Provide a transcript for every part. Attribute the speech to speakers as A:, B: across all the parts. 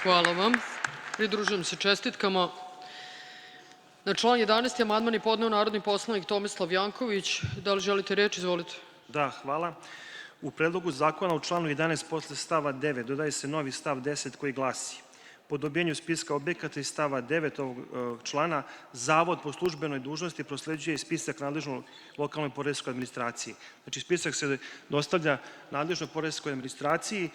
A: Hvala vam. Pridružujem se čestitkama. Na član 11. amandman je podneo narodni poslanik Tomislav Janković. Da li želite reč? Izvolite.
B: Da, hvala. U Predlogu zakona u članu 11. posle stava 9 dodaje se novi stav 10 koji glasi: po dobijanju spiska objekata iz stava 9 ovog člana, Zavod po službenoj dužnosti prosleđuje spisak nadležnoj lokalnoj poreskoj administraciji. Znači, spisak se dostavlja nadležnoj poreskoj administraciji,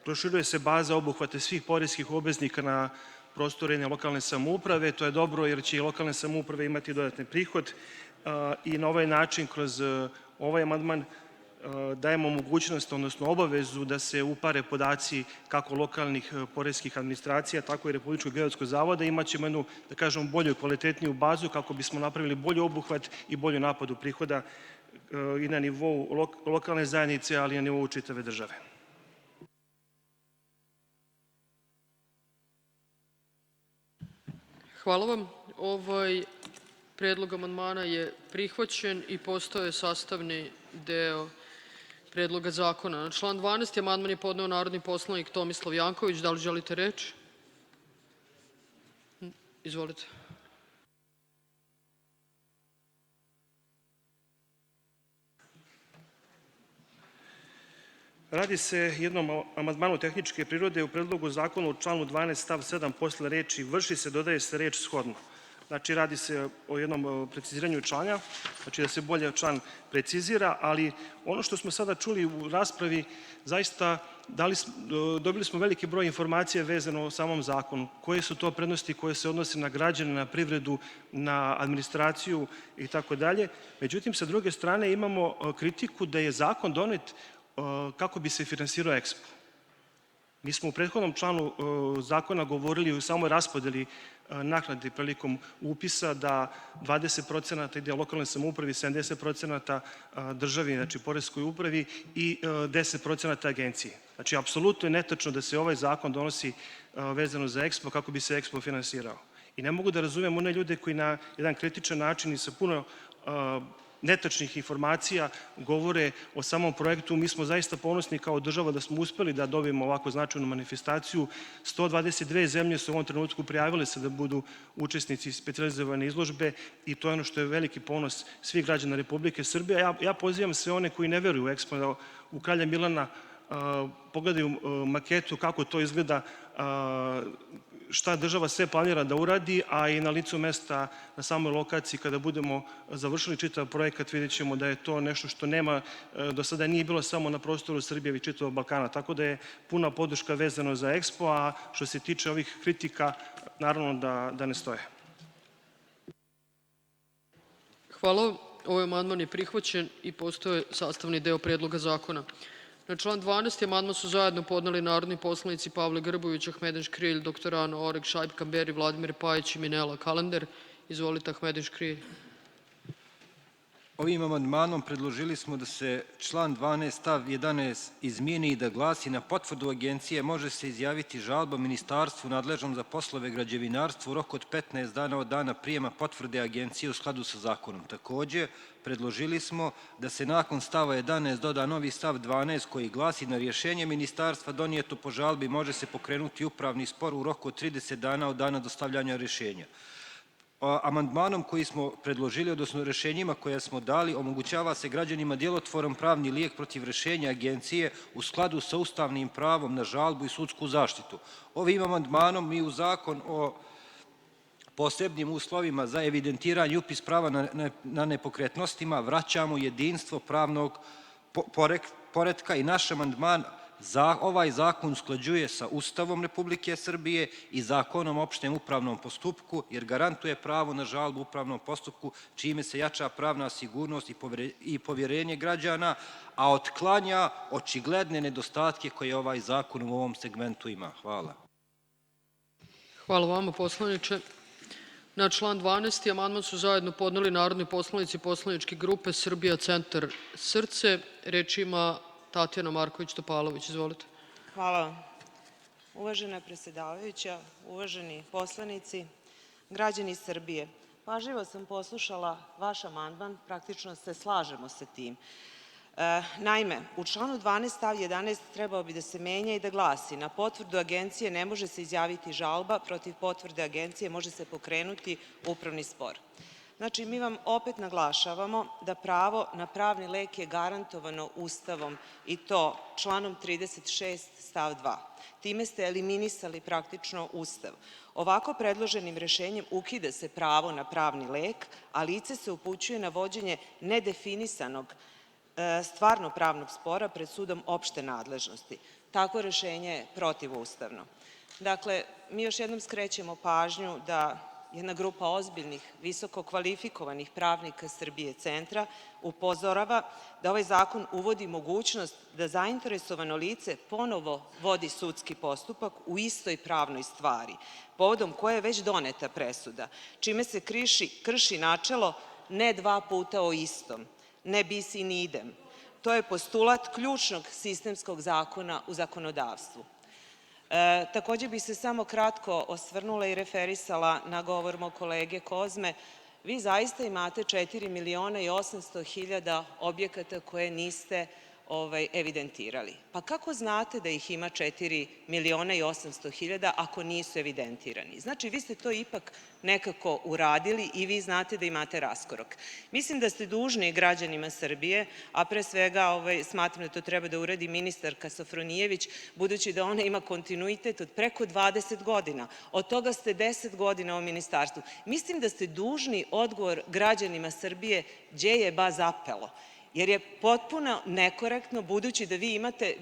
B: proširuje se baza obuhvata svih poreskih obveznika na prostoru jedne lokalne samouprave. To je dobro jer će i lokalne samouprave imati dodatni prihod i na ovaj način kroz ovaj amandman dajemo mogućnost, odnosno obavezu da se upare podaci kako lokalnih poreskih administracija, tako i Republičkog geodetskog zavoda. Imaćemo jednu, da kažemo, bolju i kvalitetniju bazu kako bismo napravili bolji obuhvat i bolju napadu prihoda i na nivou lokalne zajednice, ali i na nivou čitave države.
A: Hvala vam. Ovaj predlog amandmana je prihvaćen i postao je sastavni deo Predloga zakona. Na član 12. amandman je podneo narodni poslanik Tomislav Janković. Da li želite reč? Izvolite.
B: Radi se jednom amandmanu tehničke prirode. U Predlogu zakona u članu 12 stav 7 posle reči "vrši se" dodaje se reč "shodno". Znači, radi se o jednom preciziranju člana, znači da se bolje član precizira, ali ono što smo sada čuli u raspravi, zaista dobili smo veliki broj informacija vezano o samom zakonu. Koje su to prednosti koje se odnose na građane, na privredu, na administraciju i tako dalje. Međutim, sa druge strane imamo kritiku da je zakon donet kako bi se finansirao EKSPO. Mi smo u prethodnom članu zakona govorili o samoj raspodeli naknade prilikom upisa, da 20% ide lokalnoj samoupravi, 70% državi, znači poreskoj upravi, i 10% agenciji. Znači, apsolutno je netačno da se ovaj zakon donosi vezano za EKSPO kako bi se EKSPO finansirao. I ne mogu da razumem one ljude koji na jedan kritičan način i sa puno netačnih informacija govore o samom projektu. Mi smo zaista ponosni kao država da smo uspeli da dobijemo ovako značajnu manifestaciju. 122 zemlje su u ovom trenutku prijavile se da budu učesnici specijalizovane izložbe i to je ono što je veliki ponos svih građana Republike Srbije. Ja pozivam sve one koji ne veruju u EKSPO da u Kralja Milana pogledaju maketu kako to izgleda, šta država sve planira da uradi, a i na licu mesta na samoj lokaciji kada budemo završili čitav projekat vidjet ćemo da je to nešto što nema, do sada nije bilo samo na prostoru Srbije već čitavog Balkana. Tako da je puna podrška vezano za EKSPO, a što se tiče ovih kritika, naravno da ne stoje.
A: Hvala. Ovaj amandman je prihvaćen i postao je sastavni deo Predloga zakona. Na član 12. amandman su zajedno podneli narodni poslanici Pavle Grbović, Ahmedin Škrijelj, dr. Ana Oreg, Šaip Kamberi, Vladimir Pajić i Minela Kalender. Izvolite, Ahmedin Škrijelj.
C: Ovim amandmanom predložili smo da se član 12 stav 11 izmijeni i da glasi: na potvrdu agencije može se izjaviti žalba ministarstvu nadležnom za poslove građevinarstva u roku od 15 dana od dana prijema potvrde agencije u skladu sa zakonom. Takođe, predložili smo da se nakon stava 11 doda novi stav 12 koji glasi: na rješenje ministarstva donijeto po žalbi može se pokrenuti upravni spor u roku od 30 dana od dana dostavljanja rješenja. Amandmanom koji smo predložili, odnosno rešenjima koje smo dali, omogućava se građanima djelotvoran pravni lijek protiv rešenja agencije u skladu sa ustavnim pravom na žalbu i sudsku zaštitu. Ovim amandmanom mi u Zakon o posebnim uslovima za evidentiranje i upis prava na nepokretnostima vraćamo jedinstvo pravnog poretka i naš amandman ovaj zakon usklađuje sa Ustavom Republike Srbije i Zakonom o opštem upravnom postupku, jer garantuje pravo na žalbu u upravnom postupku, čime se jača pravna sigurnost i povjerenje građana, a otklanja očigledne nedostatke koje ovaj zakon u ovom segmentu ima. Hvala.
A: Hvala vama, poslaniče. Na član 12. amandman su zajedno podneli narodni poslanici poslaničke grupe Srbija centar SRCE. Reč ima Tatjana Marković-Topalović. Izvolite.
D: Hvala vam. Uvažena predsedavajuća, uvaženi poslanici, građani Srbije, pažljivo sam poslušala vaš amandman, praktično se slažemo sa tim. Naime, u članu 12 stav 11 trebao bi da se menja i da glasi: na potvrdu agencije ne može se izjaviti žalba, protiv potvrde agencije može se pokrenuti upravni spor. Znači, mi vam opet naglašavamo da pravo na pravni lek je garantovano Ustavom i to članom 36 stav 2. Time ste eliminisali praktično Ustav. Ovako predloženim rešenjem ukida se pravo na pravni lek, a lice se upućuje na vođenje nedefinisanog stvarno pravnog spora pred sudom opšte nadležnosti. Takvo rešenje je protivustavno. Dakle, mi još jednom skrećemo pažnju da jedna grupa ozbiljnih, visoko kvalifikovanih pravnika Srbije centra upozorava da ovaj zakon uvodi mogućnost da zainteresovano lice ponovo vodi sudski postupak u istoj pravnoj stvari, povodom koje je već doneta presuda, čime se krši načelo ne dva puta o istom, ne bis in idem. To je postulat ključnog sistemskog zakona u zakonodavstvu. Takođe bih se samo kratko osvrnula i referisala na govor mog kolege Kozme. Vi zaista imate 4.800.000 objekata koje niste evidentirali. Pa kako znate da ih ima 4.800.000 ako nisu evidentirani? Znači, vi ste to ipak nekako uradili i vi znate da imate raskorak. Mislim da ste dužni građanima Srbije, a pre svega smatram da to treba da uradi ministarka Sofronijević, budući da ona ima kontinuitet od preko 20 godina. Od toga ste 10 godina u ministarstvu. Mislim da ste dužni odgovor građanima Srbije gde je ba zapelo. Jer je potpuno nekorektno, budući da vi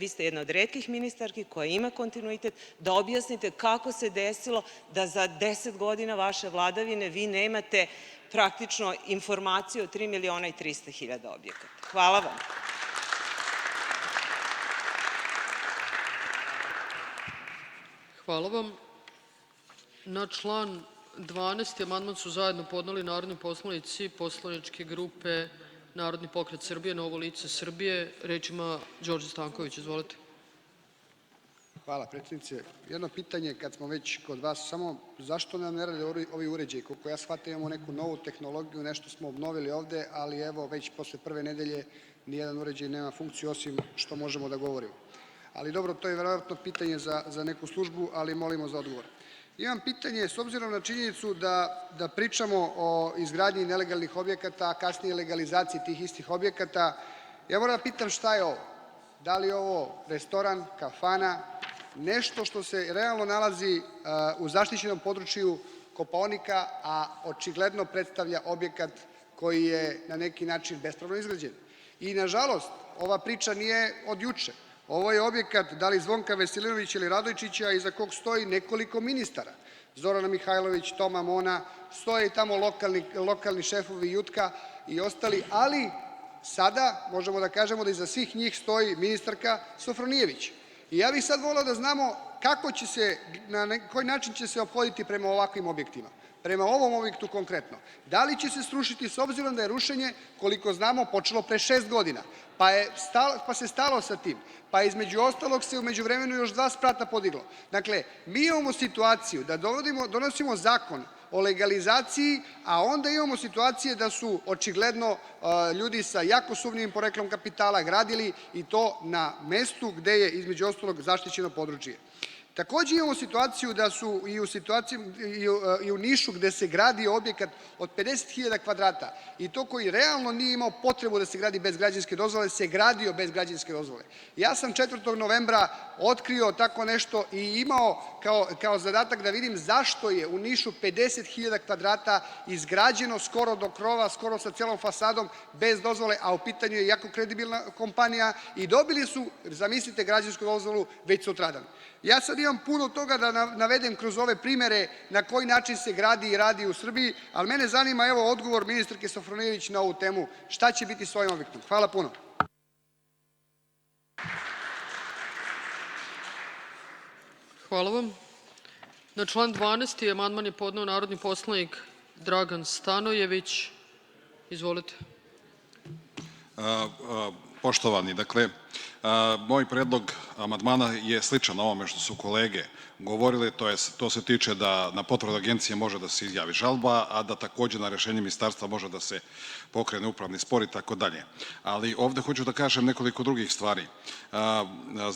D: ste jedna od retkih ministarki koja ima kontinuitet, da objasnite kako se desilo da za 10 godina vaše vladavine vi nemate praktično informaciju o 3.300.000 objekata. Hvala vam.
A: Hvala vam. Na član 12. amandman su zajedno podneli narodni poslanici poslaničke grupe Narodni pokret Srbije, Novo lice Srbije. Reč ima Đorđe Stanković. Izvolite.
E: Hvala, predsjednice. Jedno pitanje, kad smo već kod vas, samo zašto nam ne rade ovi uređaji? Koliko ja shvatam, imamo neku novu tehnologiju, nešto smo obnovili ovde, ali evo, već posle prve nedelje nijedan uređaj nema funkciju, osim što možemo da govorimo. Ali dobro, to je verovatno pitanje za neku službu, ali molimo za odgovor. Imam pitanje, s obzirom na činjenicu da pričamo o izgradnji nelegalnih objekata, a kasnije legalizaciji tih istih objekata, ja moram da pitam šta je ovo? Da li je ovo restoran, kafana, nešto što se realno nalazi u zaštićenom području Kopaonika, a očigledno predstavlja objekat koji je na neki način bespravno izgrađen? I nažalost, ova priča nije od juče. Ovo je objekat da li Zvonka Veselinovića ili Radojčića, iza kog stoji nekoliko ministara. Zorana Mihajlović, Toma Mona, stoje tamo lokalni šefovi Jutka i ostali, ali sada možemo da kažemo da iza svih njih stoji ministarka Sofronijević. I ja bih sad voleo da znamo kako će se, na koji način će se ophoditi prema ovakvim objektima, prema ovom objektu konkretno. Da li će se srušiti, s obzirom da je rušenje, koliko znamo, počelo pre 6 godina, pa se stalo sa tim, pa između ostalog se u međuvremenu još 2 sprata podiglo. Dakle, mi imamo situaciju da donosimo zakon o legalizaciji, a onda imamo situacije da su očigledno ljudi sa jako sumnjivim poreklom kapitala gradili i to na mestu gde je između ostalog zaštićeno područje. Takođe imamo situaciju da su i u Nišu gde se gradi objekat od 50.000 kvadrata i to koji realno nije imao potrebu da se gradi bez građevinske dozvole, se gradio bez građevinske dozvole. Ja sam 4. novembra otkrio tako nešto i imao kao zadatak da vidim zašto je u Nišu 50.000 kvadrata izgrađeno skoro do krova, skoro sa celom fasadom bez dozvole, a u pitanju je jako kredibilna kompanija i dobili su, zamislite, građevinsku dozvolu već sutradan. Ja sad imam puno toga da navedem kroz ove primere na koji način se gradi i radi u Srbiji, ali mene zanima, evo, odgovor ministarke Sofronijević na ovu temu. Šta će biti s ovim objektom? Hvala puno.
A: Hvala vam. Na član 12. amandman je podneo narodni poslanik Dragan Stanojević. Izvolite.
F: Poštovani, dakle, moj predlog amandmana je sličan ovome što su kolege govorili, to se tiče da na potvrdu agencije može da se izjavi žalba, a da takođe na rešenje ministarstva može da se pokrene upravni spor i tako dalje. Ali ovde hoću da kažem nekoliko drugih stvari.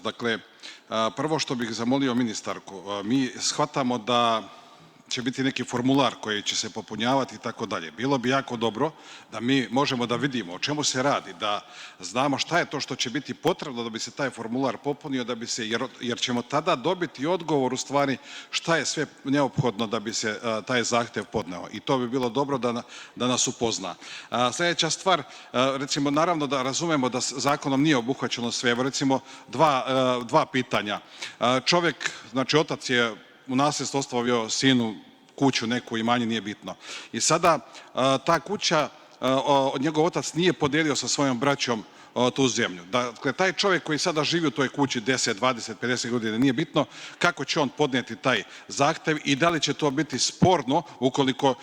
F: Dakle, prvo što bih zamolio ministarku, mi shvatamo da će biti neki formular koji će se popunjavati i tako dalje. Bilo bi jako dobro da mi možemo da vidimo o čemu se radi, da znamo šta je to što će biti potrebno da bi se taj formular popunio, jer ćemo tada dobiti odgovor u stvari šta je sve neophodno da bi se taj zahtev podneo. I to bi bilo dobro da nas upozna. Sledeća stvar, recimo, naravno da razumemo da zakonom nije obuhvaćeno sve. Evo, recimo, dva pitanja. Čovek, znači otac je u nasledstvo ostavio sinu kuću, neku imanje, nije bitno. I sada ta kuća, njegov otac nije podelio sa svojom braćom tu zemlju. Dakle, taj čovjek koji sada živi u toj kući 10, 20, 50 godina, nije bitno kako će on podneti taj zahtev i da li će to biti sporno ukoliko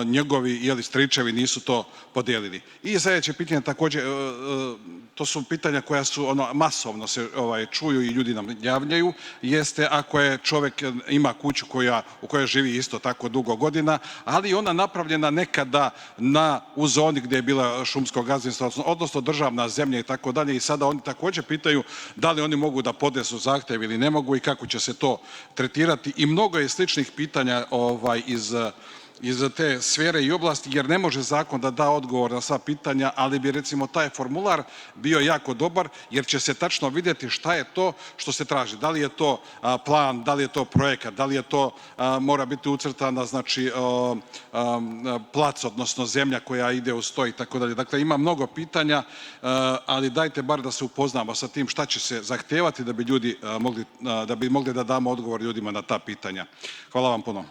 F: njegovi stričevi nisu to podelili. I sledeće pitanje takođe, to su pitanja koja su masovno se čuju i ljudi nam javljaju, jeste ako je čovek ima kuću u kojoj živi isto tako dugo godina, ali ona napravljena nekada u zoni gde je bila šumsko gazdinstvo, odnosno državna zemlja i tako dalje, i sada oni takođe pitaju da li oni mogu da podnesu zahtev ili ne mogu i kako će se to tretirati. I mnogo je sličnih pitanja iz te sfere i oblasti, jer ne može zakon da da odgovor na sva pitanja, ali bi recimo taj formular bio jako dobar, jer će se tačno vidjeti šta je to što se traži. Da li je to plan, da li je to projekat, da li je to mora biti ucrtana, znači, plac, odnosno zemlja koja ide uz to i tako dalje. Dakle, ima mnogo pitanja, ali dajte bar da se upoznamo sa tim šta će se zahtevati da bi mogli da damo odgovor ljudima na ta pitanja. Hvala vam puno.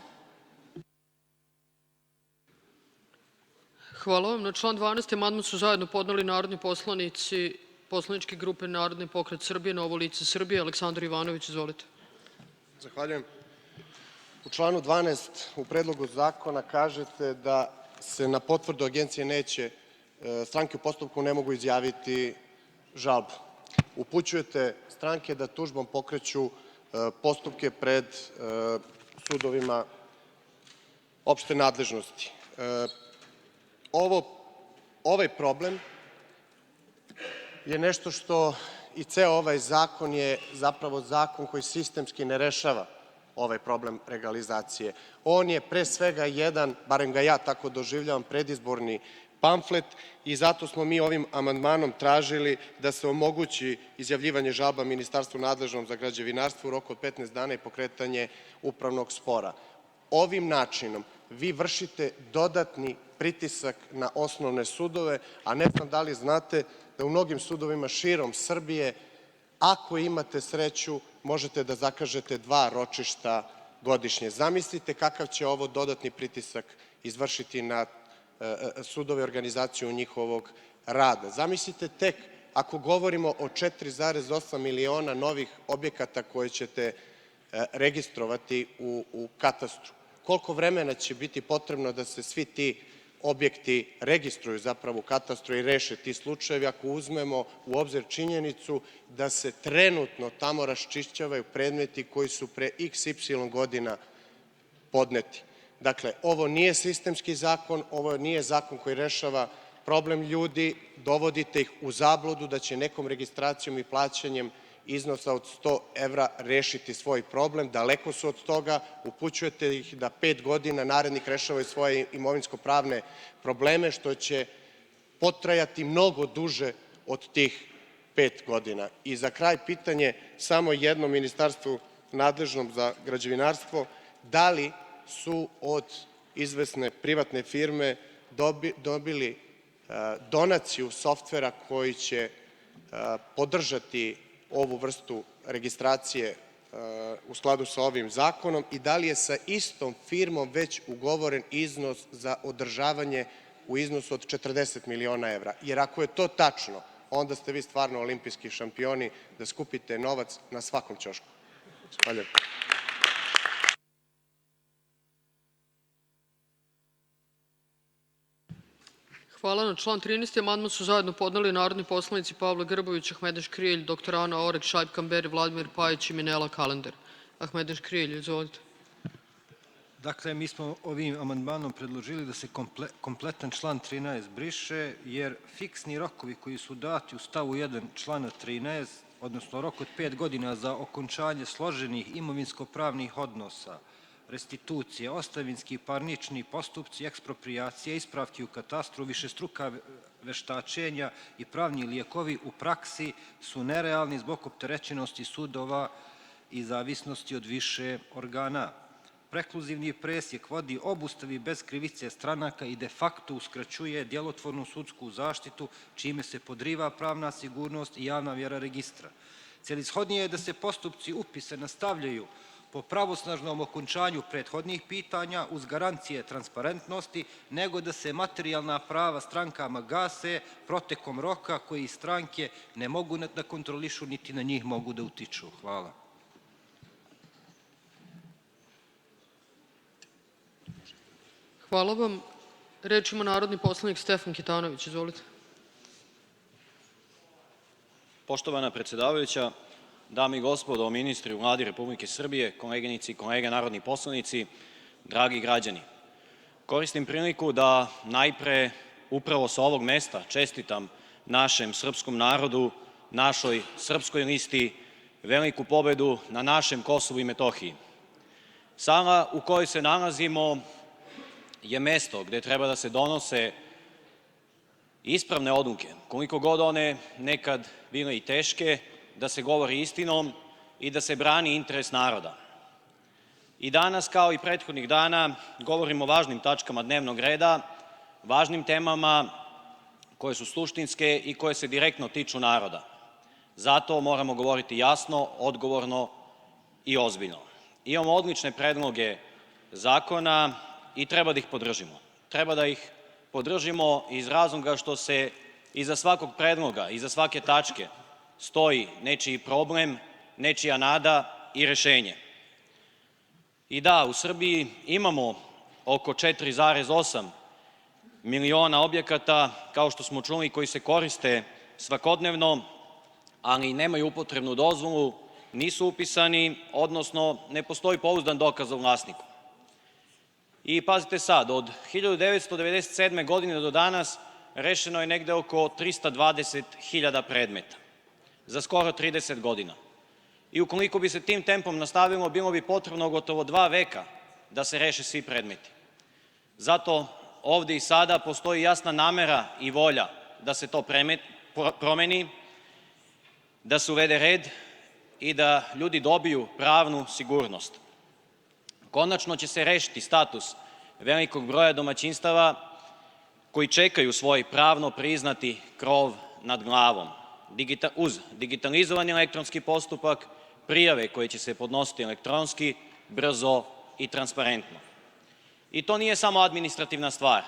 A: Hvala vam. Na član 12. amandman su zajedno podneli narodni poslanici poslaničke grupe Narodni pokret Srbije, Novo lice Srbije. Aleksandar Ivanović, izvolite.
G: Zahvaljujem. U članu 12. u Predlogu zakona kažete da se na potvrdu agencije neće, stranke u postupku ne mogu izjaviti žalbu. Upućujete stranke da tužbom pokreću postupke pred sudovima opšte nadležnosti. Ovaj problem je nešto što i ceo ovaj zakon je zapravo zakon koji sistemski ne rešava ovaj problem legalizacije. On je pre svega jedan, barem ga ja tako doživljavam, predizborni pamflet i zato smo mi ovim amandmanom tražili da se omogući izjavljivanje žalba ministarstvu nadležnom za građevinarstvo u roku od 15 dana i pokretanje upravnog spora. Ovim načinom vi vršite dodatni pritisak na osnovne sudove, a ne znam da li znate da u mnogim sudovima širom Srbije, ako imate sreću, možete da zakažete 2 ročišta godišnje. Zamislite kakav će ovo dodatni pritisak izvršiti na sudove i organizaciju njihovog rada. Zamislite tek ako govorimo o 4,8 miliona novih objekata koje ćete registrovati u katastru. Koliko vremena će biti potrebno da se svi ti objekti registruju zapravo u katastru i reše ti slučajevi, ako uzmemo u obzir činjenicu da se trenutno tamo raščišćavaju predmeti koji su pre XY godina podneti. Dakle, ovo nije sistemski zakon, ovo nije zakon koji rešava problem ljudi, dovodite ih u zabludu da će nekom registracijom i plaćanjem iznosa od 100 evra rešiti svoj problem. Daleko su od toga, upućujete ih da 5 godina narednih rešavaju svoje imovinsko-pravne probleme, što će potrajati mnogo duže od tih 5 godina. I za kraj pitanje samo jednom ministarstvu nadležnom za građevinarstvo, da li su od izvesne privatne firme dobili donaciju softvera koji će podržati ovu vrstu registracije u skladu sa ovim zakonom i da li je sa istom firmom već ugovoren iznos za održavanje u iznosu od 40 miliona evra. Jer ako je to tačno, onda ste vi stvarno olimpijski šampioni da skupite novac na svakom ćošku. Zahvaljujem.
A: Hvala. Na član 13. amandman su zajedno podneli narodni poslanici Pavle Grbović, Ahmedin Škrijelj, dr. Ana Oreg, Šaip Kamberi, Vladimir Pajić i Minela Kalender. Ahmedin Škrijelj, izvolite.
C: Dakle, mi smo ovim amandmanom predložili da se kompletan član 13 briše, jer fiksni rokovi koji su dati u stavu 1 člana 13, odnosno rok od 5 godina za okončanje složenih imovinsko-pravnih odnosa, restitucije, ostavinski, parnični postupci, ekspropriacije, ispravki u katastru, višestruka veštačenja i pravni lijekovi u praksi su nerealni zbog opterećenosti sudova i zavisnosti od više organa. Prekluzivni presjek vodi obustavi bez krivice stranaka i de facto uskraćuje djelotvornu sudsku zaštitu, čime se podriva pravna sigurnost i javna vjera registra. Celishodnije je da se postupci upisa nastavljaju po pravosnažnom okončanju prethodnih pitanja uz garancije transparentnosti, nego da se materijalna prava strankama gase protekom roka koji stranke ne mogu da kontrolišu niti na njih mogu da utiču. Hvala.
A: Hvala vam. Reč ima narodni poslanik Stefan Kitanović. Izvolite.
H: Poštovana predsedavajuća, dame i gospodo ministri u Vladi Republike Srbije, koleginici i kolege narodni poslanici, dragi građani, koristim priliku da najpre upravo sa ovog mesta čestitam našem srpskom narodu, našoj srpskoj listi, veliku pobedu na našem Kosovu i Metohiji. Sala u kojoj se nalazimo je mesto gde treba da se donose ispravne odluke, koliko god one nekad bile i teške, da se govori istinom i da se brani interes naroda. I danas, kao i prethodnih dana, govorimo o važnim tačkama dnevnog reda, važnim temama koje su suštinske i koje se direktno tiču naroda. Zato moramo govoriti jasno, odgovorno i ozbiljno. Imamo odlične predloge zakona i treba da ih podržimo. Treba da ih podržimo iz razloga što se iza svakog predloga, iza svake tačke stoji nečiji problem, nečija nada i rešenje. I da, u Srbiji imamo oko 4,8 miliona objekata, kao što smo čuli, koji se koriste svakodnevno, ali nemaju upotrebnu dozvolu, nisu upisani, odnosno ne postoji pouzdan dokaz o vlasniku. I pazite sad, od 1997. godine do danas rešeno je negde oko 320.000 predmeta za skoro 30 godina. I ukoliko bi se tim tempom nastavilo, bilo bi potrebno gotovo 2 veka da se reše svi predmeti. Zato ovde i sada postoji jasna namera i volja da se to promeni, da se uvede red i da ljudi dobiju pravnu sigurnost. Konačno će se rešiti status velikog broja domaćinstava koji čekaju svoj pravno priznati krov nad glavom. Uz digitalizovani elektronski postupak, prijave koje će se podnositi elektronski, brzo i transparentno. I to nije samo administrativna stvar.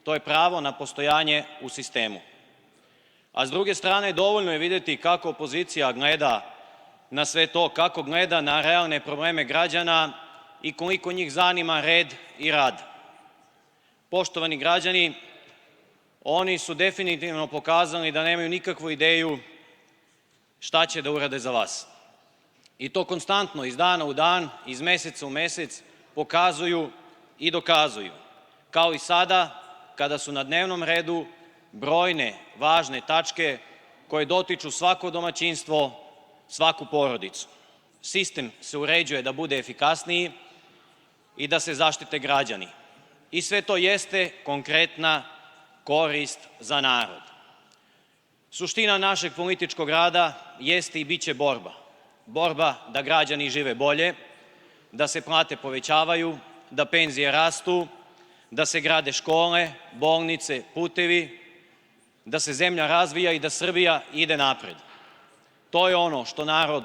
H: To je pravo na postojanje u sistemu. A s druge strane, dovoljno je videti kako opozicija gleda na sve to, kako gleda na realne probleme građana i koliko njih zanima red i rad. Poštovani građani, oni su definitivno pokazali da nemaju nikakvu ideju šta će da urade za vas. I to konstantno, iz dana u dan, iz meseca u mesec, pokazuju i dokazuju. Kao i sada, kada su na dnevnom redu brojne važne tačke koje dotiču svako domaćinstvo, svaku porodicu. Sistem se uređuje da bude efikasniji i da se zaštite građani. I sve to jeste konkretna korist za narod. Suština našeg političkog rada jeste i biće borba. Borba da građani žive bolje, da se plate povećavaju, da penzije rastu, da se grade škole, bolnice, putevi, da se zemlja razvija i da Srbija ide napred. To je ono što narod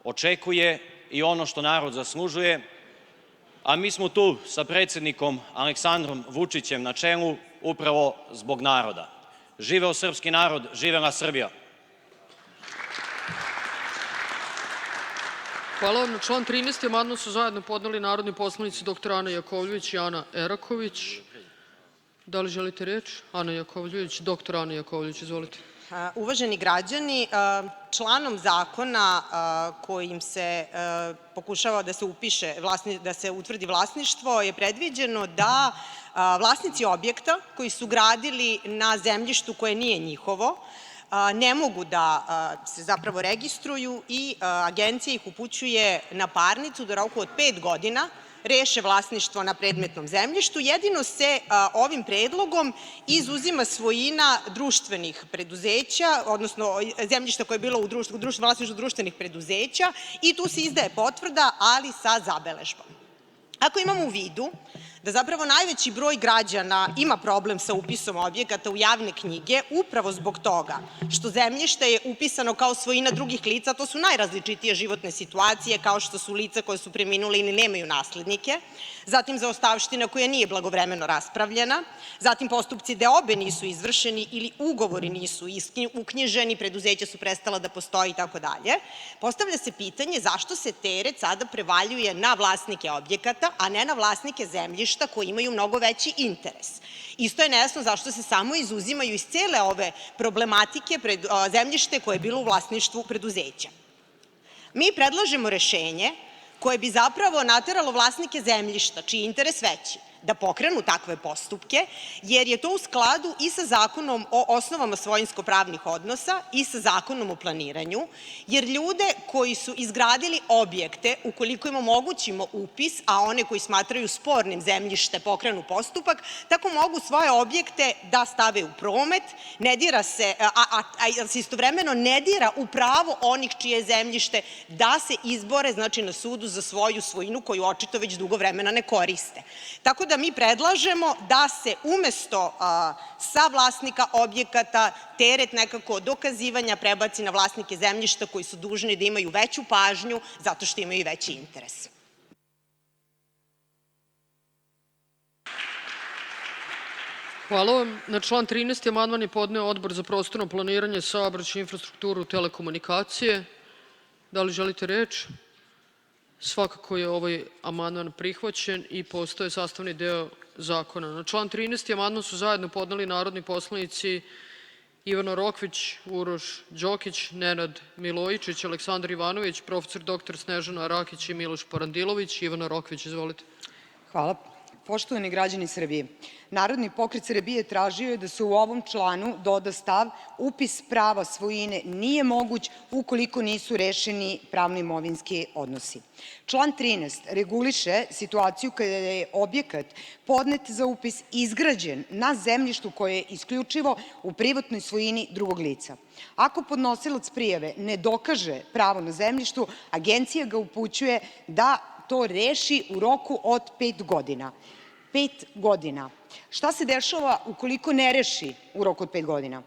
H: očekuje i ono što narod zaslužuje, a mi smo tu sa predsednikom Aleksandrom Vučićem na čelu upravo zbog naroda. Živeo srpski narod, živela Srbija!
A: Hvala vam. Na član 13. amandman su zajedno podneli narodni poslanici dr. Ana Jakovljević i Ana Eraković. Da li želite reč? Ana Jakovljević, doktor Ana Jakovljević, izvolite.
D: Uvaženi građani, članom zakona kojim se pokušava da se utvrdi vlasništvo je predviđeno da vlasnici objekta koji su gradili na zemljištu koje nije njihovo ne mogu da se zapravo registruju i agencija ih upućuje na parnicu da u roku od 5 godina reše vlasništvo na predmetnom zemljištu. Jedino se ovim predlogom izuzima svojina društvenih preduzeća, odnosno zemljišta koje je bilo u vlasništvu društvenih preduzeća i tu se izdaje potvrda, ali sa zabeležbom. Ako imamo u vidu da zapravo najveći broj građana ima problem sa upisom objekata u javne knjige, upravo zbog toga što zemljište je upisano kao svojina drugih lica, to su najrazličitije životne situacije, kao što su lica koja su preminula ili nemaju naslednike, zatim zaostavština koja nije blagovremeno raspravljena, zatim postupci deobe nisu izvršeni ili ugovori nisu uknjiženi, preduzeća su prestala da postoje i tako dalje. Postavlja se pitanje zašto se teret sada prevaljuje na vlasnike objekata, a ne na vlasnike zemljišta koji imaju mnogo veći interes. Isto je nejasno zašto se samo izuzimaju iz cele ove problematike zemljište koje je bilo u vlasništvu preduzeća. Mi predlažemo rešenje koje bi zapravo nateralo vlasnike zemljišta, čiji je interes veći, da pokrenu takve postupke, jer je to u skladu i sa Zakonom o osnovama svojinsko-pravnih odnosa i sa Zakonom o planiranju, jer ljude koji su izgradili objekte, ukoliko im omogućimo upis, a one koji smatraju spornim zemljište pokrenu postupak, tako mogu svoje objekte da stave u promet, a se istovremeno ne dira u pravo onih čije je zemljište da se izbore, znači na sudu, za svoju svojinu koju očito već dugo vremena ne koriste. Tako da mi predlažemo da se umesto sa vlasnika objekata teret nekako dokazivanja prebaci na vlasnike zemljišta koji su dužni da imaju veću pažnju zato što imaju veći interes.
A: Hvala vam. Na član 13. amandman je podneo Odbor za prostorno planiranje, saobraćaj, infrastrukturu, telekomunikacije. Da li želite reč? Svakako je ovaj amandman prihvaćen i postaje sastavni deo zakona. Na član 13. amandman su zajedno podneli narodni poslanici Ivana Rokvić, Uroš Đokić, Nenad Milojičić, Aleksandar Ivanović, prof. dr Snežana Rakić i Miloš Parandilović. Ivana Rokvić, izvolite.
I: Hvala. Poštovani građani Srbije, Narodni pokret Srbije tražio je da se u ovom članu doda stav upis prava svojine nije moguć ukoliko nisu rešeni pravno-imovinski odnosi. Član 13 reguliše situaciju kada je objekat podnet za upis izgrađen na zemljištu koje je isključivo u privatnoj svojini drugog lica. Ako podnosilac prijave ne dokaže pravo na zemljištu, agencija ga upućuje da to reši u roku od 5 godina. 5 godina. Šta se dešava ukoliko ne reši u roku od 5 godina?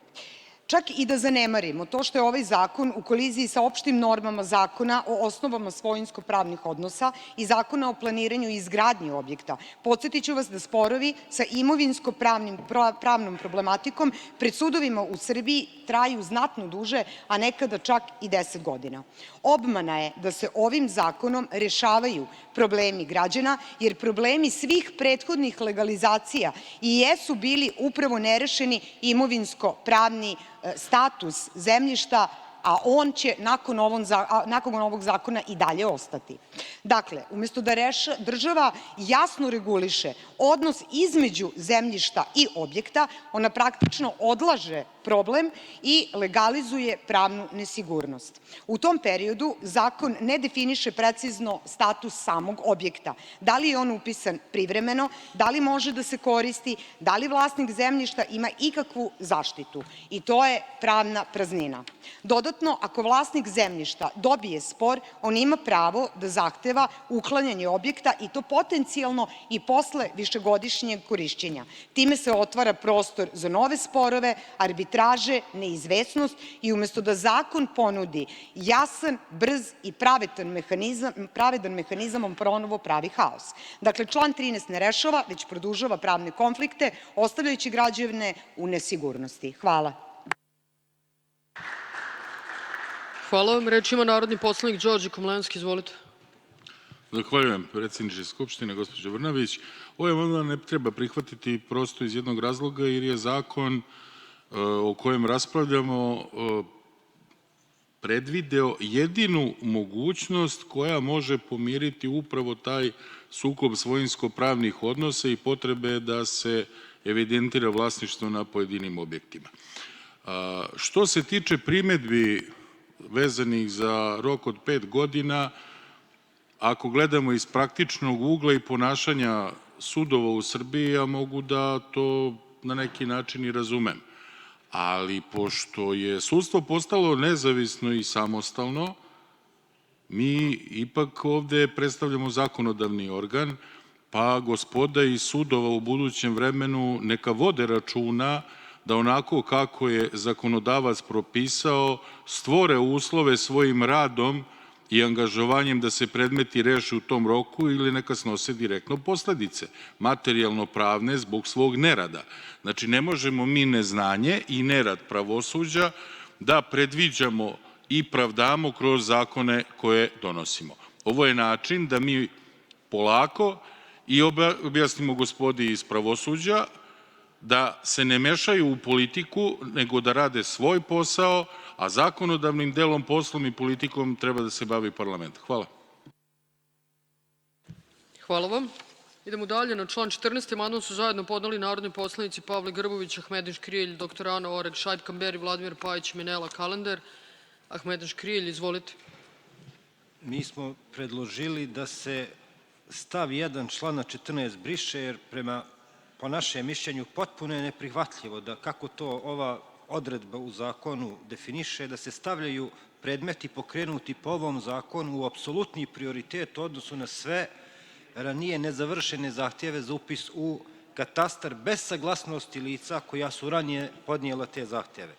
I: Čak i da zanemarimo to što je ovaj zakon u koliziji sa opštim normama Zakona o osnovama svojinsko-pravnih odnosa i Zakona o planiranju i izgradnji objekta, podsetiću vas da sporovi sa imovinsko-pravnom problematikom pred sudovima u Srbiji traju znatno duže, a nekada čak i 10 godina. Obmana je da se ovim zakonom rešavaju problemi građana, jer problemi svih prethodnih legalizacija i jesu bili upravo nerešeni imovinsko-pravni status zemljišta, a on će nakon ovog zakona i dalje ostati. Dakle, umesto da država jasno reguliše odnos između zemljišta i objekta, ona praktično odlaže problem i legalizuje pravnu nesigurnost. U tom periodu zakon ne definiše precizno status samog objekta. Da li je on upisan privremeno, da li može da se koristi, da li vlasnik zemljišta ima ikakvu zaštitu. I to je pravna praznina. Dodatno, ako vlasnik zemljišta dobije spor, on ima pravo da zahteva uklanjanje objekta i to potencijalno i posle višegodišnjeg korišćenja. Time se otvara prostor za nove sporove, arbitraže, neizvesnost i umesto da zakon ponudi jasan, brz i pravedan mehanizam, on ponovo pravi haos. Dakle, član 13 ne rešava, već produžava pravne konflikte, ostavljajući građane u nesigurnosti. Hvala.
A: Hvala vam. Reč ima narodni poslanik Đorđe Komlenski. Izvolite.
J: Zahvaljujem, predsjedniče Skupštine, gospođo Brnabić. Ovaj amandman ne treba prihvatiti prosto iz jednog razloga, jer je zakon o kojem raspravljamo predvideo jedinu mogućnost koja može pomiriti upravo taj sukob svojinsko-pravnih odnosa i potrebe da se evidentira vlasništvo na pojedinim objektima. Što se tiče primedbi vezanih za rok od 5 godina, ako gledamo iz praktičnog ugla i ponašanja sudova u Srbiji, ja mogu da to na neki način i razumem. Ali pošto je sudstvo postalo nezavisno i samostalno, mi ipak ovde predstavljamo zakonodavni organ, pa gospoda iz sudova u budućem vremenu neka vode računa da onako kako je zakonodavac propisao, stvore uslove svojim radom i angažovanjem da se predmeti reše u tom roku ili neka snose direktno posledice, materijalno-pravne zbog svog nerada. Znači, ne možemo mi neznanje i nerad pravosuđa da predviđamo i pravdamo kroz zakone koje donosimo. Ovo je način da mi polako i objasnimo gospodi iz pravosuđa da se ne mešaju u politiku, nego da rade svoj posao, a zakonodavnim delom, poslom i politikom treba da se bavi parlament. Hvala.
A: Hvala vam. Idemo dalje. Na član 14. amandman su zajedno podneli narodni poslanici Pavle Grbović, Ahmedin Škrijelj, dr. Ana Oreg, Šaip Kamberi, Vladimir Pajić, Minela Kalender. Ahmedin Škrijelj, izvolite.
C: Mi smo predložili da se stav 1 člana 14 briše, jer po našem mišljenju potpuno je neprihvatljivo da kako to ova odredba u zakonu definiše, da se stavljaju predmeti pokrenuti po ovom zakonu u apsolutni prioritet u odnosu na sve ranije nezavršene zahtjeve za upis u katastar bez saglasnosti lica koja su ranije podnijela te zahtjeve.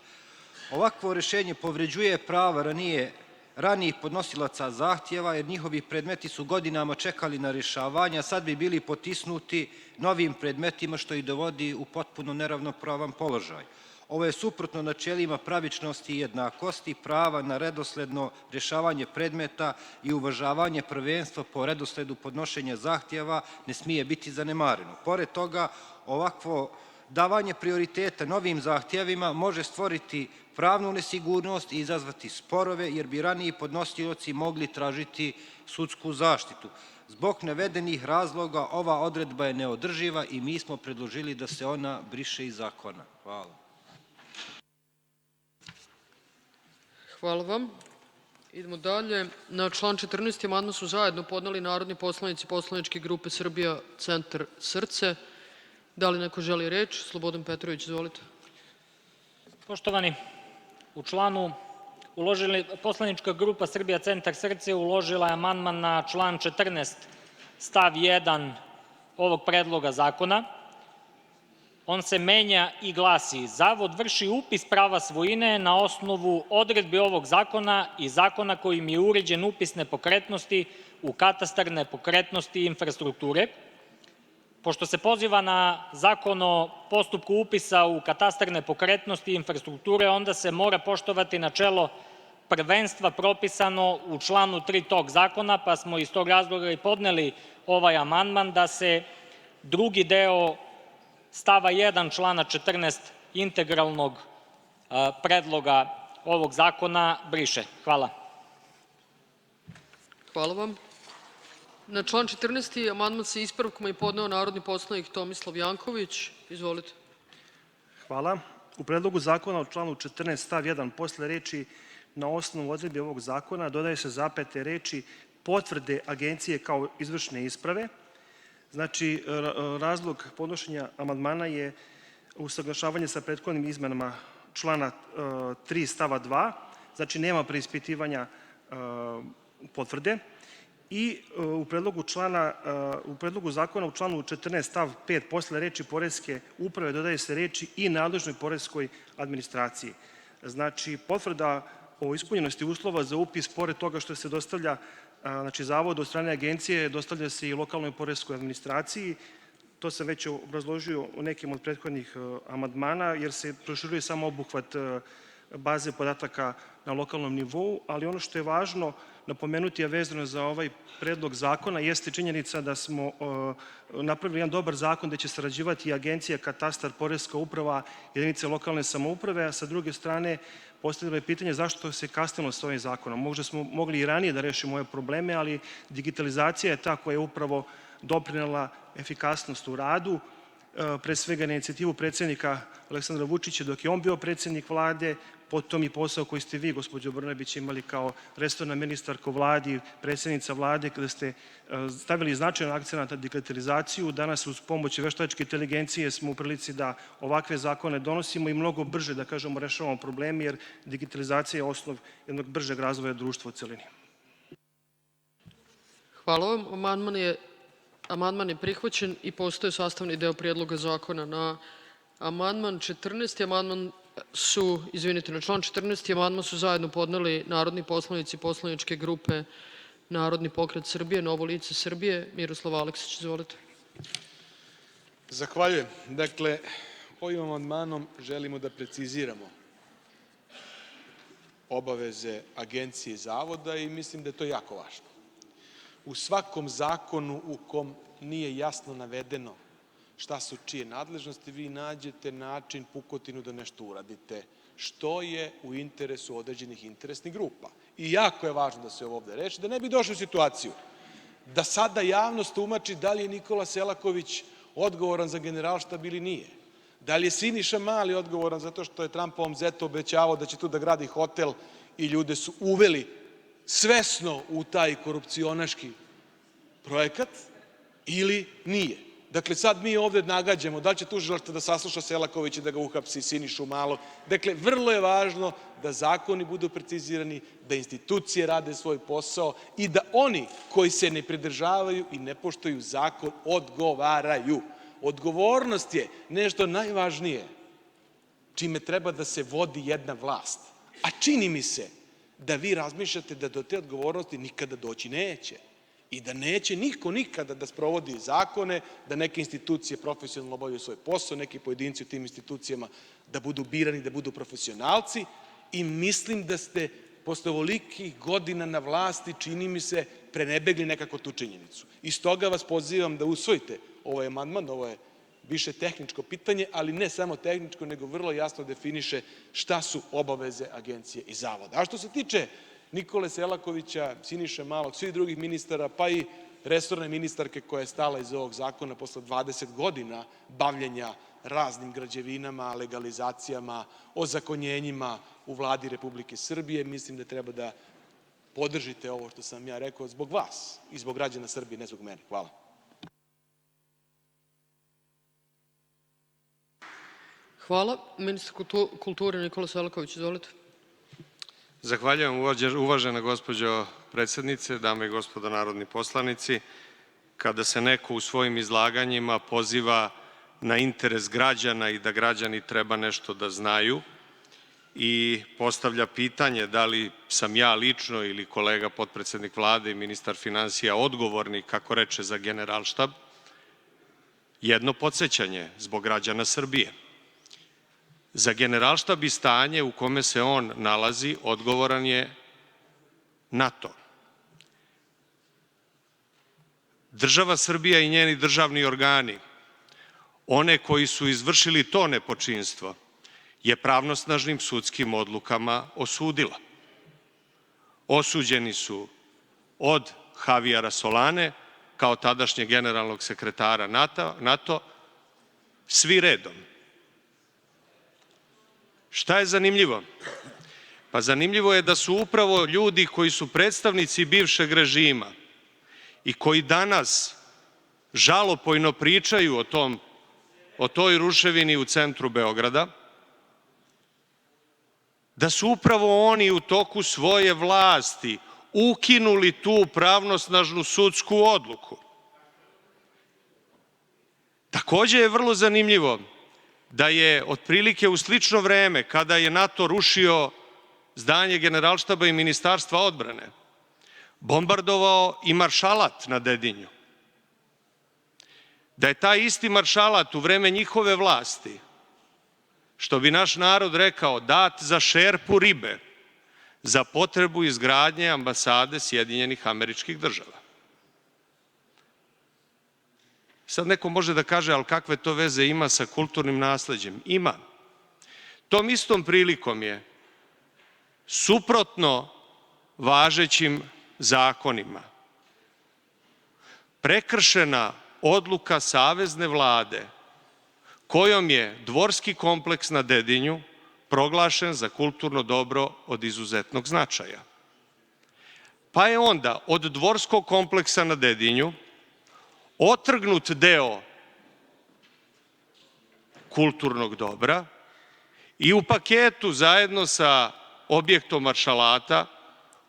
C: Ovakvo rešenje povređuje prava ranijih podnosilaca zahtjeva, jer njihovi predmeti su godinama čekali na rešavanje, a sad bi bili potisnuti novim predmetima, što ih dovodi u potpuno neravnopravan položaj. Ovo je suprotno načelima pravičnosti i jednakosti, prava na redosledno rešavanje predmeta i uvažavanje prvenstva po redosledu podnošenja zahtjeva ne smije biti zanemareno. Pored toga, ovakvo davanje prioriteta novim zahtjevima može stvoriti pravnu nesigurnost i izazvati sporove, jer bi raniji podnosioci mogli tražiti sudsku zaštitu. Zbog navedenih razloga ova odredba je neodrživa i mi smo predložili da se ona briše iz zakona. Hvala.
A: Hvala vam. Idemo dalje. Na član 14. amandman su zajedno podneli narodni poslanici poslaničke grupe Srbija Centar Srce. Da li neko želi reč? Slobodan Petrović, izvolite.
K: Poštovani, poslanička grupa Srbija Centar Srce uložila je amandman na član 14. stav 1 ovog predloga zakona. On se menja i glasi: Zavod vrši upis prava svojine na osnovu odredbi ovog zakona i zakona kojim je uređen upis nepokretnosti u katastar nepokretnosti i infrastrukture. Pošto se poziva na Zakon o postupku upisa u katastar nepokretnosti i infrastrukture, onda se mora poštovati načelo prvenstva propisano u članu 3 tog zakona, pa smo iz tog razloga i podneli ovaj amandman da se drugi deo stava 1 člana 14 integralnog predloga ovog zakona briše. Hvala.
A: Hvala vam. Na član 14. amandman sa ispravkom je podneo narodni poslanik Tomislav Janković. Izvolite.
B: Hvala. U predlogu zakona u članu 14 stav 1 posle reči "na osnovu odredbi ovog zakona" dodaje se zapete reči "potvrde agencije kao izvršne isprave". Znači, razlog podnošenja amandmana je usaglašavanje sa prethodnim izmenama člana 3 stava 2. Znači, nema preispitivanja potvrde. I u predlogu zakona u članu 14 stav 5 posle reči "poreske uprave" dodaje se reči "i nadležnoj poreskoj administraciji". Znači, potvrda o ispunjenosti uslova za upis, pored toga što se dostavlja Zavodu od strane agencije, dostavlja se i lokalnoj poreskoj administraciji. To sam već obrazložio u nekim od prethodnih amandmana, jer se proširuje samo obuhvat baze podataka na lokalnom nivou, ali ono što je važno napomenuti, a vezano za ovaj predlog zakona, jeste činjenica da smo napravili jedan dobar zakon gde će sarađivati i Agencija, Katastar, Poreska uprava, jedinice lokalne samouprave, a sa druge strane postavljeno je pitanje zašto se kasnilo sa ovim zakonom. Možda smo mogli i ranije da rešimo ove probleme, ali digitalizacija je ta koja je upravo doprinela efikasnost u radu, pre svega na inicijativu predsednika Aleksandra Vučića dok je on bio predsednik Vlade, potom i posao koji ste vi, gospođo Brnabić, imali kao resorna ministarka u Vladi, predsednica Vlade, kada ste stavili značajan akcenat na digitalizaciju. Danas uz pomoć veštačke inteligencije smo u prilici da ovakve zakone donosimo i mnogo brže, da kažemo, rešavamo probleme, jer digitalizacija je osnov jednog bržeg razvoja društva u celini.
A: Hvala vam. Amandman je prihvaćen i postaje sastavni deo Predloga zakona. Na član 14. amandman su zajedno podneli narodni poslanici poslaničke grupe Narodni pokret Srbije, Novo lice Srbije. Miroslav Aleksić, izvolite.
L: Zahvaljujem. Dakle, ovim amandmanom želimo da preciziramo obaveze agencije i zavoda i mislim da je to jako važno. U svakom zakonu u kom nije jasno navedeno šta su čije nadležnosti, vi nađete način, pukotinu da nešto uradite, što je u interesu određenih interesnih grupa. I jako je važno da se ovo ovde reši, da ne bi došli u situaciju da sada javnost tumači da li je Nikola Selaković odgovoran za Generalštab ili nije. Da li je Siniša Mali odgovoran zato što je Trumpovom zetu obećavao da će tu da gradi hotel i ljude su uveli svesno u taj korupcionaški projekat ili nije. Dakle, sad mi ovde nagađamo da li će tužilaštvo da sasluša Selakovića i da ga uhapsi, Sinišu Malog. Dakle, vrlo je važno da zakoni budu precizirani, da institucije rade svoj posao i da oni koji se ne pridržavaju i ne poštuju zakon odgovaraju. Odgovornost je nešto najvažnije čime treba da se vodi jedna vlast. A čini mi se da vi razmišljate da do te odgovornosti nikada doći neće i da neće niko nikada da sprovodi zakone, da neke institucije profesionalno obavljaju svoj posao, neki pojedinci u tim institucijama da budu birani, da budu profesionalci i mislim da ste posle ovolikih godina na vlasti, čini mi se, prenebegli nekako tu činjenicu. I stoga vas pozivam da usvojite ovaj amandman, ovo je više tehničko pitanje, ali ne samo tehničko, nego vrlo jasno definiše šta su obaveze agencije i zavoda. A što se tiče Nikole Selakovića, Siniše Malog, svih drugih ministara, pa i resorne ministarke koja je stala iz ovog zakona posle 20 godina bavljenja raznim građevinama, legalizacijama, ozakonjenjima u Vladi Republike Srbije, mislim da treba da podržite ovo što sam ja rekao zbog vas i zbog građana Srbije, ne zbog mene. Hvala.
A: Hvala. Ministar kulture Nikola Selaković, izvolite.
M: Zahvaljujem, uvažena gospođo predsednice, dame i gospodo narodni poslanici. Kada se neko u svojim izlaganjima poziva na interes građana i da građani treba nešto da znaju i postavlja pitanje da li sam ja lično ili kolega potpredsednik Vlade i ministar finansija odgovorni, kako reče, za Generalštab, jedno podsećanje zbog građana Srbije. Za Generalštab i stanje u kome se on nalazi odgovoran je NATO. Država Srbija i njeni državni organi, one koji su izvršili to nepočinstvo, je pravnosnažnim sudskim odlukama osudila. Osuđeni su od Javijara Solane, kao tadašnjeg generalnog sekretara NATO, svi redom. Šta je zanimljivo? Pa zanimljivo je da su upravo ljudi koji su predstavnici bivšeg režima i koji danas žalopojno pričaju o toj ruševini u centru Beograda, da su upravo oni u toku svoje vlasti ukinuli tu pravnosnažnu sudsku odluku. Takođe je vrlo zanimljivo da je otprilike u slično vreme, kada je NATO rušio zdanje Generalštaba i Ministarstva odbrane, bombardovao i Maršalat na Dedinju. Da je taj isti Maršalat u vreme njihove vlasti, što bi naš narod rekao, dat za šerpu ribe, za potrebu izgradnje ambasade Sjedinjenih Američkih Država. Sad neko može da kaže, ali kakve to veze ima sa kulturnim nasleđem? Ima. Tom istom prilikom je suprotno važećim zakonima prekršena odluka Savezne vlade kojom je dvorski kompleks na Dedinju proglašen za kulturno dobro od izuzetnog značaja. Pa je onda od dvorskog kompleksa na Dedinju otrgnut deo kulturnog dobra i u paketu zajedno sa objektom Maršalata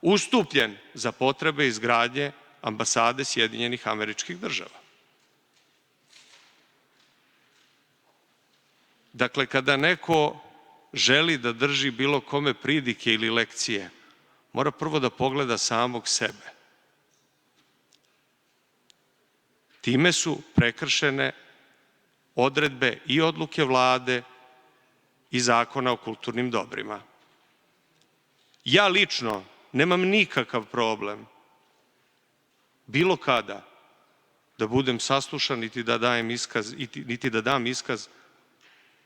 M: ustupljen za potrebe izgradnje ambasade Sjedinjenih Američkih Država. Dakle, kada neko želi da drži bilo kome pridike ili lekcije, mora prvo da pogleda samog sebe. Time su prekršene odredbe i odluke vlade i Zakona o kulturnim dobrima. Ja lično nemam nikakav problem bilo kada da budem saslušan niti da dam iskaz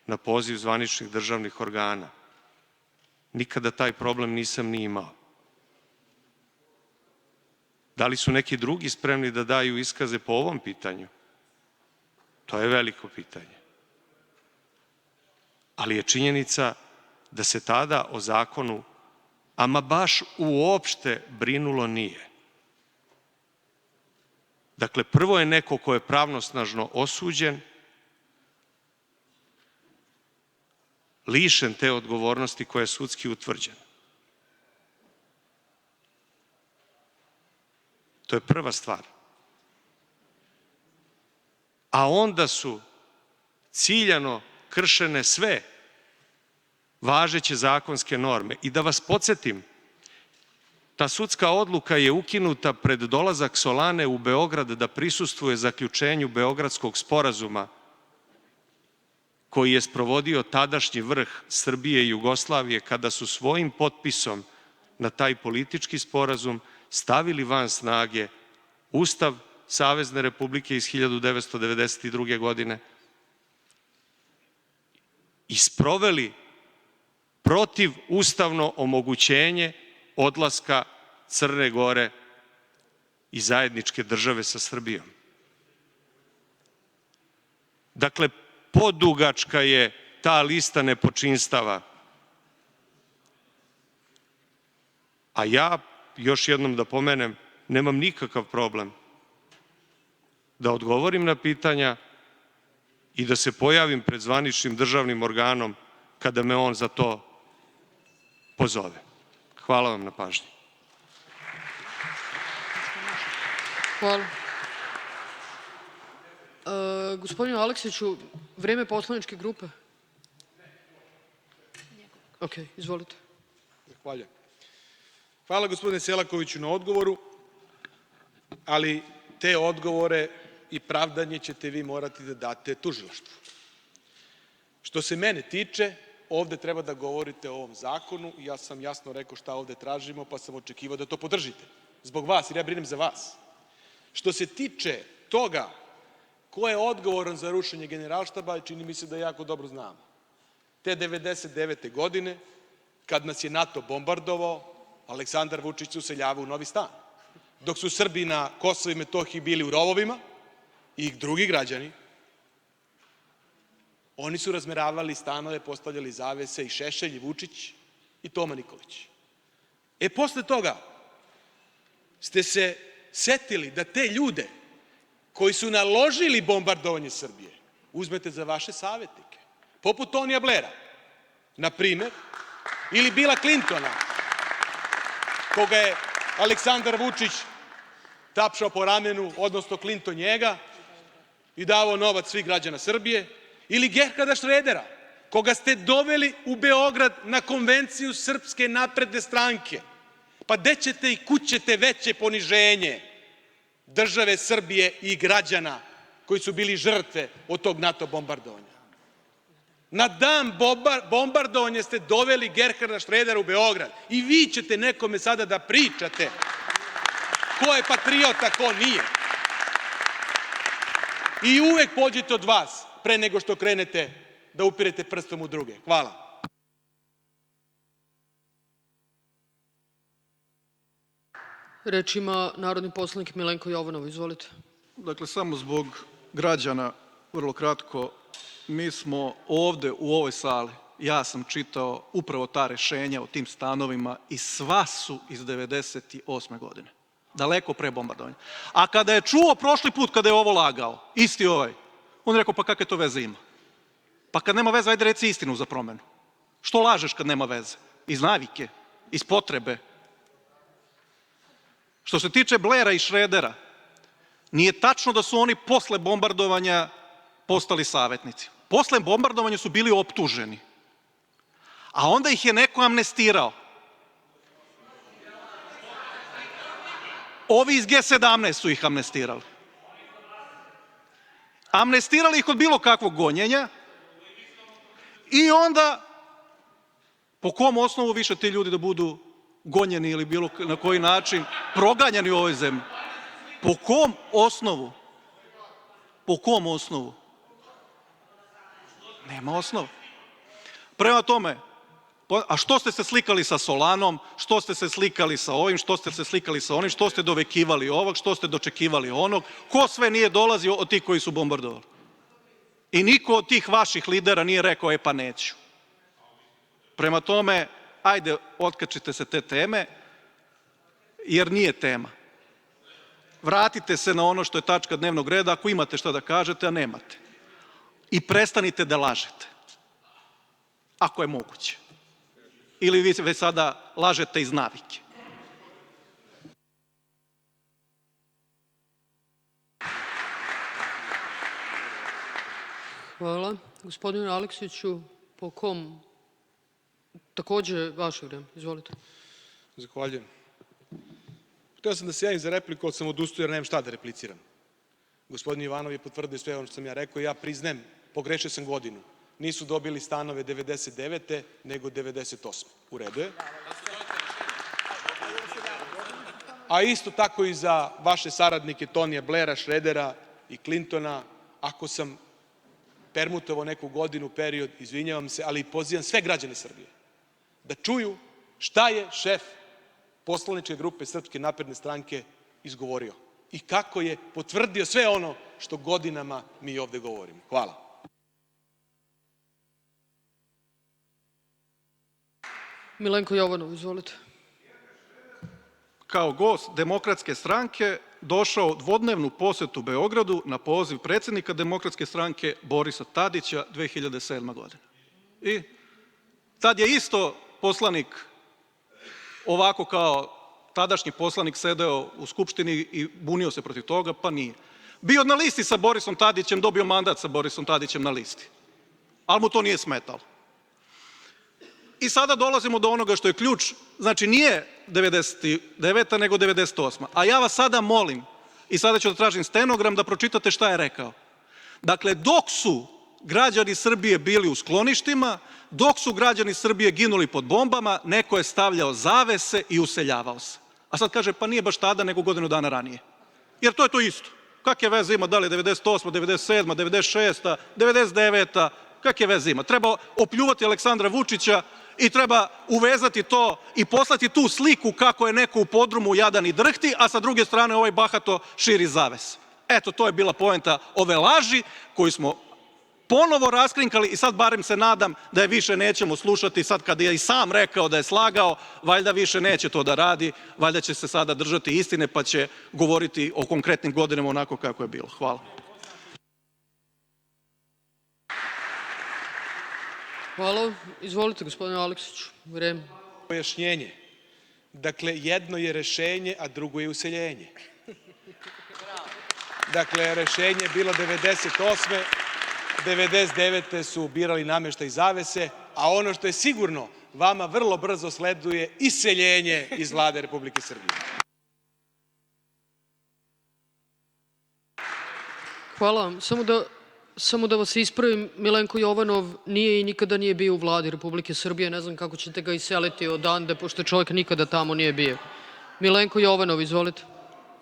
M: na poziv zvaničnih državnih organa. Nikada taj problem nisam ni imao. Da li su neki drugi spremni da daju iskaze po ovom pitanju? To je veliko pitanje. Ali je činjenica da se tada o zakonu ama baš uopšte brinulo nije. Dakle, prvo je neko ko je pravnosnažno osuđen, lišen te odgovornosti koja je sudski utvrđena. To je prva stvar. A onda su ciljano kršene sve važeće zakonske norme. I da vas podsjetim, ta sudska odluka je ukinuta pred dolazak Solane u Beograd da prisustvuje zaključenju Beogradskog sporazuma koji je sprovodio tadašnji vrh Srbije i Jugoslavije kada su svojim potpisom na taj politički sporazum stavili van snage Ustav Savezne Republike iz 1992. godine i sproveli protivustavno omogućenje odlaska Crne Gore i zajedničke države sa Srbijom. Dakle, podugačka je ta lista nepočinstava. A ja, još jednom da pomenem, nemam nikakav problem da odgovorim na pitanja i da se pojavim pred zvaničnim državnim organom kada me on za to pozove. Hvala vam na pažnji.
A: Hvala. Gospodine Aleksiću, vreme poslaničke grupe? Ok, izvolite.
L: Zahvaljujem. Hvala gospodine Selakoviću na odgovoru, ali te odgovore i pravdanje ćete vi morati da date tužilaštvu. Što se mene tiče, ovde treba da govorite o ovom zakonu i ja sam jasno rekao šta ovde tražimo, pa sam očekivao da to podržite. Zbog vas, jer ja brinem za vas. Što se tiče toga ko je odgovoran za rušenje Generalštaba, čini mi se da jako dobro znamo. Te 1999. godine, kad nas je NATO bombardovao, Aleksandar Vučić se useljavao u Novi Stan. Dok su Srbi na Kosovu i Metohiji bili u rovovima i drugi građani, oni su razmeravali stanove, postavljali zavese i Šešelj i Vučić i Toma Nikolić. Posle toga ste se setili da te ljude koji su naložili bombardovanje Srbije uzmete za vaše savetnike, poput Tonija Blera, na primer, ili Bila Klintona, koga je Aleksandar Vučić tapšao po ramenu, odnosno Klinton njega, i davao novac svih građana Srbije, ili Gerharda Šredera, koga ste doveli u Beograd na konvenciju Srpske napredne stranke. Pa gde ćete i kud ćete veće poniženje države Srbije i građana koji su bili žrtve od tog NATO bombardovanja? Na dan bombardovanja ste doveli Gerharda Šredera u Beograd i vi ćete nekome sada da pričate ko je patriota, ko nije. I uvek pođite od vas pre nego što krenete da upirete prstom u druge. Hvala.
A: Reč ima narodni poslanik Milenko Jovanov. Izvolite.
N: Dakle, samo zbog građana, vrlo kratko, mi smo ovde u ovoj sali, ja sam čitao upravo ta rešenja o tim stanovima i sva su iz 1998. godine. Daleko pre bombardovanja. A kada je čuo prošli put kada je ovo lagao, isti ovaj, on je rekao pa kakve to veze ima? Pa kad nema veze, ajde reci istinu za promenu. Što lažeš kad nema veze? Iz navike, iz potrebe. Što se tiče Blera i Šredera, nije tačno da su oni posle bombardovanja postali savetnici. Posle bombardovanja su bili optuženi. A onda ih je neko amnestirao. Ovi iz G17 su ih amnestirali. Amnestirali ih od bilo kakvog gonjenja i onda po kom osnovu više ti ljudi da budu gonjeni ili bilo na koji način proganjani u ovoj zemlji? Po kom osnovu? Po kom osnovu? Nema osnova. Prema tome, a što ste se slikali sa Solanom, što ste se slikali sa ovim, što ste se slikali sa onim, što ste dovekivali ovog, što ste dočekivali onog, ko sve nije dolazio od tih koji su bombardovali? I niko od tih vaših lidera nije rekao, pa neću. Prema tome, ajde, otkačite se te teme, jer nije tema. Vratite se na ono što je tačka dnevnog reda, ako imate šta da kažete, a nemate. I prestanite da lažete, ako je moguće. Ili vi već sada lažete iz navike.
A: Hvala. Gospodine Aleksiću, po kom? Takođe vaše vreme. Izvolite.
L: Zahvaljujem. Hteo sam da se javim za repliku, ali sam odustao jer nemam šta da repliciram. Gospodin Jovanov je potvrdio sve ono što sam ja rekao. Ja priznajem, pogrešio sam godinu. Nisu dobili stanove 99. nego 98. U redu je. A isto tako i za vaše saradnike Tonija Blera, Šredera i Klintona. Ako sam permutovao neku godinu, period, izvinjavam se, ali pozivam sve građane Srbije da čuju šta je šef poslaničke grupe Srpske napredne stranke izgovorio i kako je potvrdio sve ono što godinama mi ovde govorimo. Hvala.
A: Milenko Jovanov, izvolite.
N: Kao gost Demokratske stranke došao dvodnevnu posetu Beogradu na poziv predsednika Demokratske stranke Borisa Tadića 2007. godine. I tad je isto poslanik, ovako kao tadašnji poslanik, sedeo u Skupštini i bunio se protiv toga, pa nije. Bio na listi sa Borisom Tadićem, dobio mandat sa Borisom Tadićem na listi, ali mu to nije smetalo. I sada dolazimo do onoga što je ključ, znači nije 99. nego 98. A ja vas sada molim, i sada ću da tražim stenogram, da pročitate šta je rekao. Dakle, dok su građani Srbije bili u skloništima, dok su građani Srbije ginuli pod bombama, neko je stavljao zavese i useljavao se. A sad kaže, pa nije baš tada, nego godinu dana ranije. Jer to je to isto. Kakve veze ima, da li je 98., 97., 96., 99., kakve veze ima? Treba opljuvati Aleksandra Vučića i treba uvezati to i poslati tu sliku kako je neko u podrumu jadan i drhti, a sa druge strane ovaj bahato širi zaves. Eto, to je bila poenta ove laži koju smo ponovo raskrinkali i sad barem se nadam da je više nećemo slušati. Sad kad je i sam rekao da je slagao, valjda više neće to da radi, valjda će se sada držati istine pa će govoriti o konkretnim godinama onako kako je bilo. Hvala.
A: Hvala. Izvolite, gospodine Aleksiću. Vreme.
L: Pojašnjenje. Dakle, jedno je rešenje, a drugo je useljenje. Dakle, rešenje je bilo 98. 99. su birali nameštaj zavese, a ono što je sigurno, vama vrlo brzo sleduje iseljenje iz Vlade Republike Srbije.
A: Hvala vam. Samo da vas ispravim, Milenko Jovanov nije i nikada nije bio u Vladi Republike Srbije. Ne znam kako ćete ga iseliti odande, pošto čovjek nikada tamo nije bio. Milenko Jovanov, izvolite.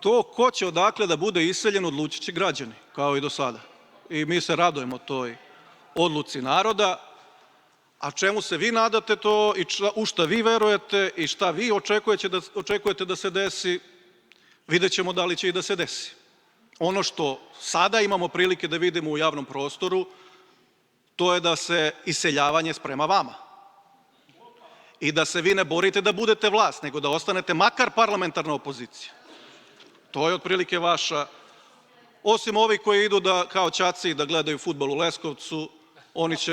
N: To ko će odakle da bude iseljen odlučit će građani, kao i do sada. I mi se radujemo toj odluci naroda. A čemu se vi nadate to i u šta vi verujete i šta vi očekujete da se desi, vidjet ćemo da li će i da se desi. Ono što sada imamo prilike da vidimo u javnom prostoru, to je da se iseljavanje sprema vama. I da se vi ne borite da budete vlast, nego da ostanete makar parlamentarna opozicija. To je otprilike vaša, osim ovih koji idu da kao ćaci da gledaju fudbal u Leskovcu,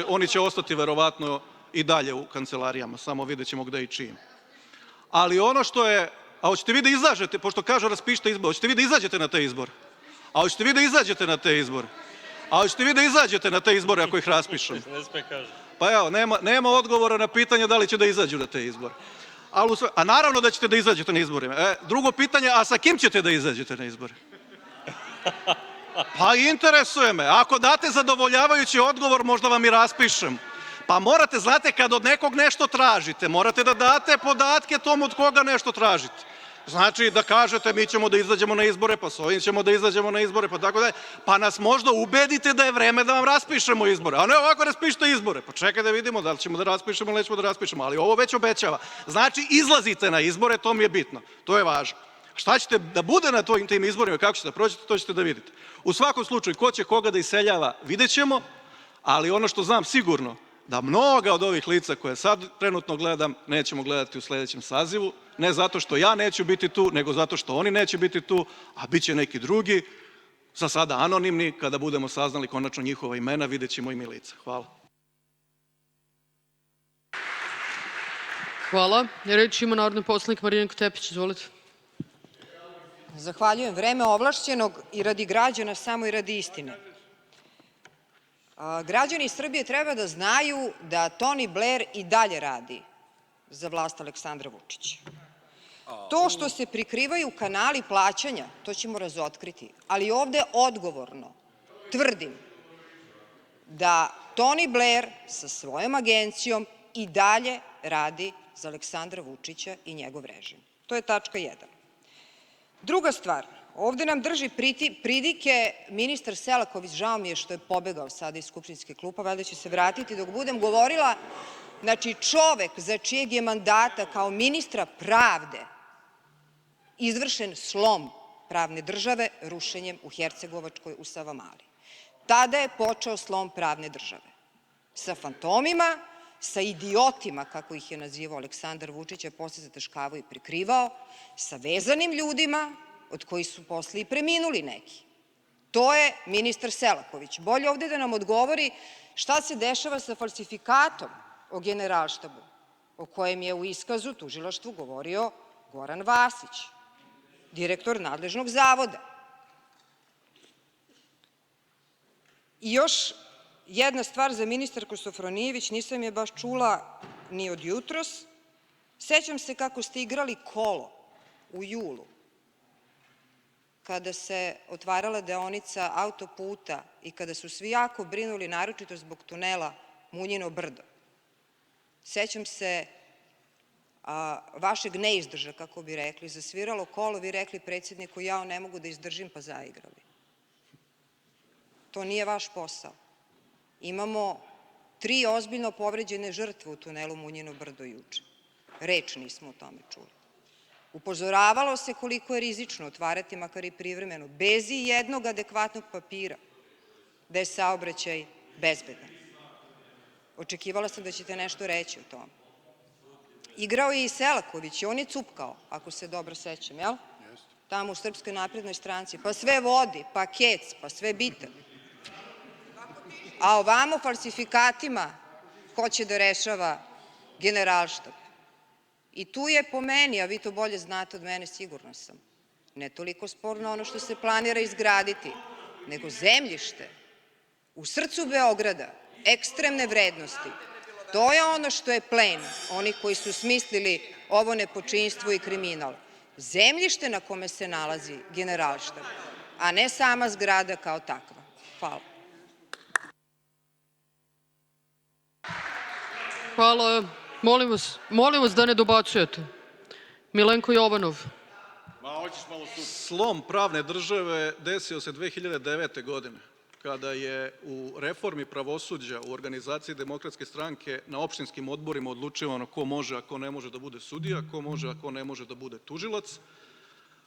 N: oni će ostati verovatno i dalje u kancelarijama, samo vidjet ćemo gde i čim. Ali ono što je, a hoćete vi da izađete, pošto kažu raspišite izbore, hoćete vi da izađete na te izbore? A hoćete vi da izađete na te izbore? A hoćete vi da izađete na te izbore ako ih raspišemo? Pa evo, nema odgovora na pitanje da li će da izađu na te izbore. A naravno da ćete da izađete na izbore. Drugo pitanje, a sa kim ćete da izađete na izbore? Pa interesuje me. Ako date zadovoljavajući odgovor, možda vam i raspišem. Pa morate, znate, kad od nekog nešto tražite, morate da date podatke tom od koga nešto tražite. Znači da kažete mi ćemo da izađemo na izbore, pa s ovim ćemo da izađemo na izbore, pa tako dalje. Pa nas možda ubedite da je vreme da vam raspišemo izbore. A ne ovako raspišite izbore. Pa čekaj da vidimo da li ćemo da raspišemo ili nećemo da raspišemo. Ali ovo već obećava. Znači izlazite na izbore, to mi je bitno. To je važno. Šta ćete da bude na tim izborima, kako ćete da prođete, to ćete da vidite. U svakom slučaju, ko će koga da iseljava, vidjet ćemo, ali ono što znam sigurno, da mnoga od ovih lica koje sad trenutno gledam, nećemo gledati u sledećem sazivu, ne zato što ja neću biti tu, nego zato što oni neće biti tu, a bit će neki drugi, za sada anonimni, kada budemo saznali konačno njihova imena, vidjet ćemo i mi lica. Hvala.
A: Hvala. Reč ima narodni poslanik Marinika Tepić, izvolite.
I: Zahvaljujem. Vreme ovlašćenog i radi građana, samo i radi istine. Građani Srbije treba da znaju da Toni Bler i dalje radi za vlast Aleksandra Vučića. To što se prikrivaju kanali plaćanja, to ćemo razotkriti, ali ovde odgovorno tvrdim da Toni Bler sa svojom agencijom i dalje radi za Aleksandra Vučića i njegov režim. To je tačka 1. Druga stvar, ovde nam drži pridike ministar Selaković, žao mi je što je pobegao sada iz skupštinske klupe, valjda će se vratiti dok budem govorila, znači čovek za čijeg je mandata kao ministra pravde izvršen slom pravne države rušenjem u Hercegovačkoj u Savamali. Tada je počeo slom pravne države. Sa fantomima, sa idiotima, kako ih je nazivao Aleksandar Vučić, a posle zataškavao i prikrivao, sa vezanim ljudima, od kojih su posle i preminuli neki. To je ministar Selaković. Bolje ovde da nam odgovori šta se dešava sa falsifikatom o Generalštabu, o kojem je u iskazu tužilaštvu govorio Goran Vasić, direktor nadležnog zavoda. I još jedna stvar za ministarku Sofronijević, nisam je baš čula ni od jutros. Sećam se kako ste igrali kolo u julu, kada se otvarala deonica autoputa i kada su svi jako brinuli, naročito zbog tunela Munjino brdo. Sećam se vašeg neizdrža, kako bi rekli, zasviralo kolo, vi rekli predsjedniku jao ne mogu da izdržim, pa zaigrali. To nije vaš posao. Imamo 3 ozbiljno povređene žrtve u tunelu Munjino brdo juče. Reč nismo o tome čuli. Upozoravalo se koliko je rizično otvarati makar i privremeno, bez i jednog adekvatnog papira, da je saobraćaj bezbedan. Očekivala sam da ćete nešto reći o tome. Igrao je i Selaković i on je cupkao, ako se dobro sećam, jel? Tamo u Srpskoj naprednoj stranci. Pa sve vodi, pa kec, pa sve bitan. A ovamo falsifikatima hoće da rešava Generalštab. I tu je po meni, a vi to bolje znate od mene, sigurno sam, ne toliko sporno ono što se planira izgraditi, nego zemljište u srcu Beograda, ekstremne vrednosti. To je ono što je plen onih koji su smislili ovo nepočinstvo i kriminal. Zemljište na kome se nalazi Generalštab, a ne sama zgrada kao takva. Hvala.
A: Hvala. Molim vas da ne dobacujete. Milenko Jovanov.
N: Slom pravne države desio se 2009. godine, kada je u reformi pravosuđa u organizaciji Demokratske stranke na opštinskim odborima odlučivano ko može, a ko ne može da bude sudija, ko može, a ko ne može da bude tužilac,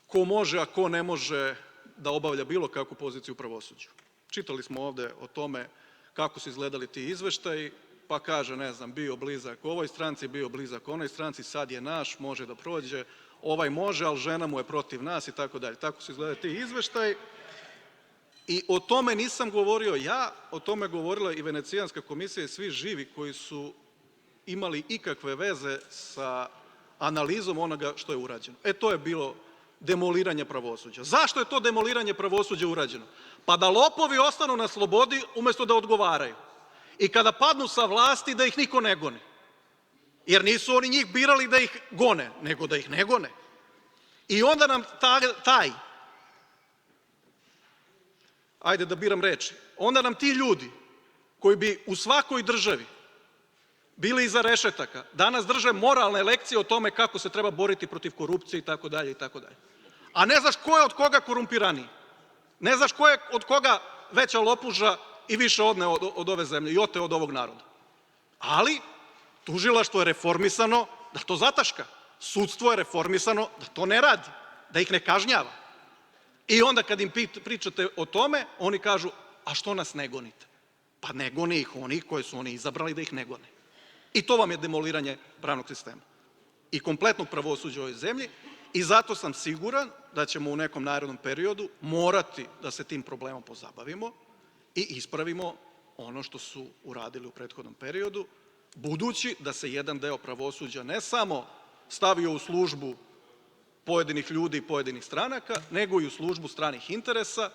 N: ko može, a ko ne može da obavlja bilo kakvu poziciju u pravosuđu. Čitali smo ovde o tome kako su izgledali ti izveštaji, pa kaže, ne znam, bio blizak ovoj stranci, bio blizak onoj stranci, sad je naš, može da prođe, ovaj može, ali žena mu je protiv nas i tako dalje. Tako su izgledali ti izveštaji. I o tome nisam govorio ja, o tome govorila i Venecijanska komisija i svi živi koji su imali ikakve veze sa analizom onoga što je urađeno. To je bilo demoliranje pravosuđa. Zašto je to demoliranje pravosuđa urađeno? Pa da lopovi ostanu na slobodi umesto da odgovaraju. I kada padnu sa vlasti da ih niko ne goni. Jer nisu oni njih birali da ih gone, nego da ih ne gone. I onda nam ajde da biram reči, onda nam ti ljudi koji bi u svakoj državi bili iza rešetaka, danas drže moralne lekcije o tome kako se treba boriti protiv korupcije i tako dalje i tako dalje. A ne znaš ko je od koga korumpiraniji. Ne znaš ko je od koga veća lopuža i više odneo od ove zemlje i oteo od ovog naroda. Ali tužilaštvo je reformisano da to zataška. Sudstvo je reformisano da to ne radi, da ih ne kažnjava. I onda kad im pričate o tome, oni kažu, a što nas ne gonite? Pa ne gone ih oni koje su oni izabrali da ih ne gone. I to vam je demoliranje pravnog sistema i kompletnog pravosuđa u ovoj zemlji. I zato sam siguran da ćemo u nekom narednom periodu morati da se tim problemom pozabavimo i ispravimo ono što su uradili u prethodnom periodu, budući da se jedan deo pravosuđa ne samo stavio u službu pojedinih ljudi i pojedinih stranaka, nego i u službu stranih interesa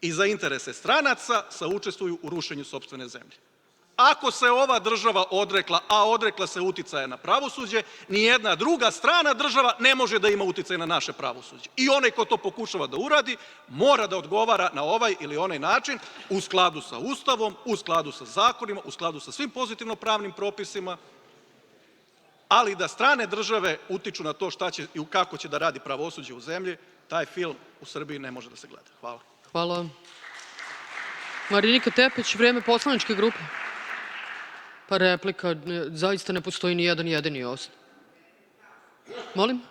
N: i za interese stranaca saučestvuju u rušenju sopstvene zemlje. Ako se ova država odrekla, a odrekla se uticaja na pravosuđe, nijedna druga strana država ne može da ima uticaj na naše pravosuđe. I onaj ko to pokušava da uradi, mora da odgovara na ovaj ili onaj način u skladu sa Ustavom, u skladu sa zakonima, u skladu sa svim pozitivno pravnim propisima, ali da strane države utiču na to šta će i kako će da radi pravosuđe u zemlji, taj film u Srbiji ne može da se gleda. Hvala.
A: Hvala. Marinika Tepić, vreme poslaničke grupe. Pa replika, zaista ne postoji ni jedan jedini osnov. Molim?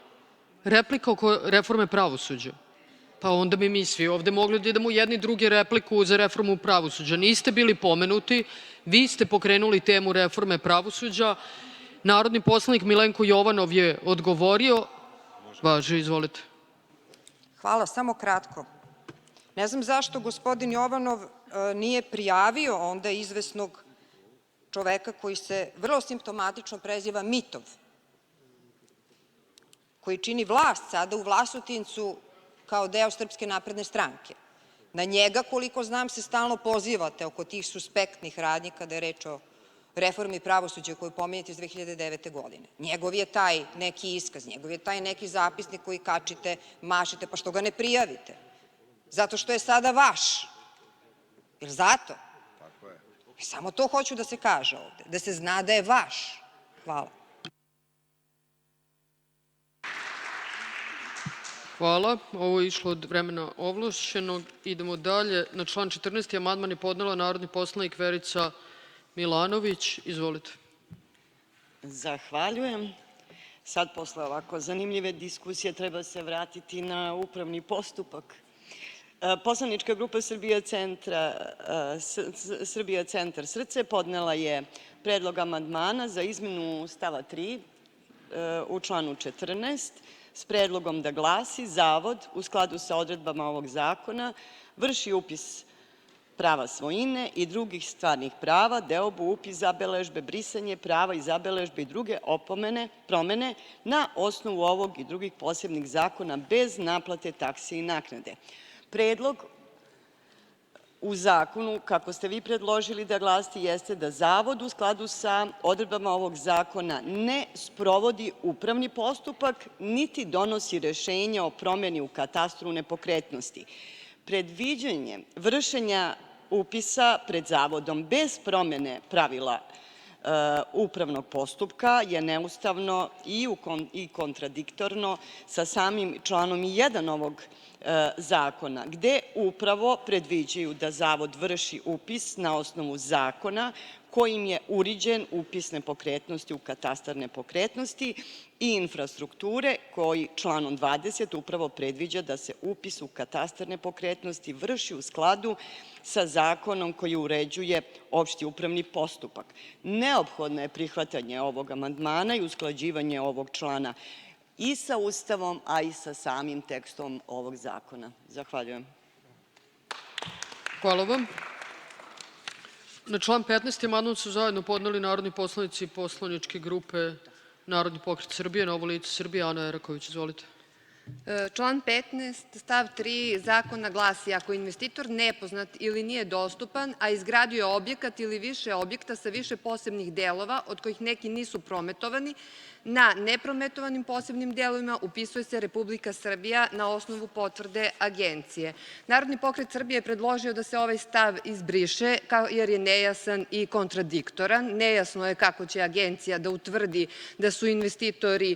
A: Replika oko reforme pravosuđa. Pa onda bi mi svi ovde mogli da idemo jedni drugi repliku za reformu pravosuđa. Niste bili pomenuti, vi ste pokrenuli temu reforme pravosuđa. Narodni poslanik Milenko Jovanov je odgovorio. Važi, izvolite.
I: Hvala, samo kratko. Ne znam zašto gospodin Jovanov nije prijavio onda izvesnog čoveka koji se vrlo simptomatično preziva Mitov, koji čini vlast sada u Vlasotincu kao deo Srpske napredne stranke. Na njega, koliko znam, se stalno pozivate oko tih suspektnih radnji kada je reč o reformi pravosuđa koju pominjete iz 2009. godine. Njegov je taj neki iskaz, njegov je taj neki zapisnik koji kačite, mašete, pa što ga ne prijavite? Zato što je sada vaš. Jer zato? Samo to hoću da se kaže ovde, da se zna da je vaš. Hvala.
A: Hvala. Ovo je išlo od vremena ovlašćenog. Idemo dalje. Na član 14. amandman je podnela narodni poslanik Verica Milanović. Izvolite.
O: Zahvaljujem. Sad, posle ovako zanimljive diskusije, treba se vratiti na upravni postupak. Poslanička grupa Srbija Centar Srce podnela je predlog amandmana za izmenu stava 3 u članu 14 s predlogom da glasi: Zavod, u skladu sa odredbama ovog zakona, vrši upis prava svojine i drugih stvarnih prava, deobu, upis, zabeležbe, brisanje prava i zabeležbe i druge promene na osnovu ovog i drugih posebnih zakona bez naplate takse i naknade. Predlog u zakonu, kako ste vi predložili da glasi, jeste da Zavod u skladu sa odredbama ovog zakona ne sprovodi upravni postupak, niti donosi rešenje o promeni u katastru nepokretnosti. Predviđanje vršenja upisa pred Zavodom bez promene pravila upravnog postupka je neustavno i kontradiktorno sa samim članom 1 ovog zakona, gde upravo predviđaju da Zavod vrši upis na osnovu zakona kojim je uređen upis nepokretnosti u katastar nepokretnosti i infrastrukture, koji članom 20 upravo predviđa da se upis u katastar nepokretnosti vrši u skladu sa zakonom koji uređuje opšti upravni postupak. Neophodno je prihvatanje ovog amandmana i usklađivanje ovog člana i sa Ustavom, a i sa samim tekstom ovog zakona. Zahvaljujem.
A: Hvala vam. Na član 15. amandman su zajedno podneli narodni poslanici poslaničke grupe Narodni pokret Srbije, Novo lice Srbije. Ana Eraković, izvolite.
I: Član 15. stav 3. zakona glasi: ako investitor nepoznat ili nije dostupan, a izgradio je objekat ili više objekta sa više posebnih delova, od kojih neki nisu prometovani, na neprometovanim posebnim delovima upisuje se Republika Srbija na osnovu potvrde agencije. Narodni pokret Srbije je predložio da se ovaj stav izbriše, jer je nejasan i kontradiktoran. Nejasno je kako će agencija da utvrdi da su investitori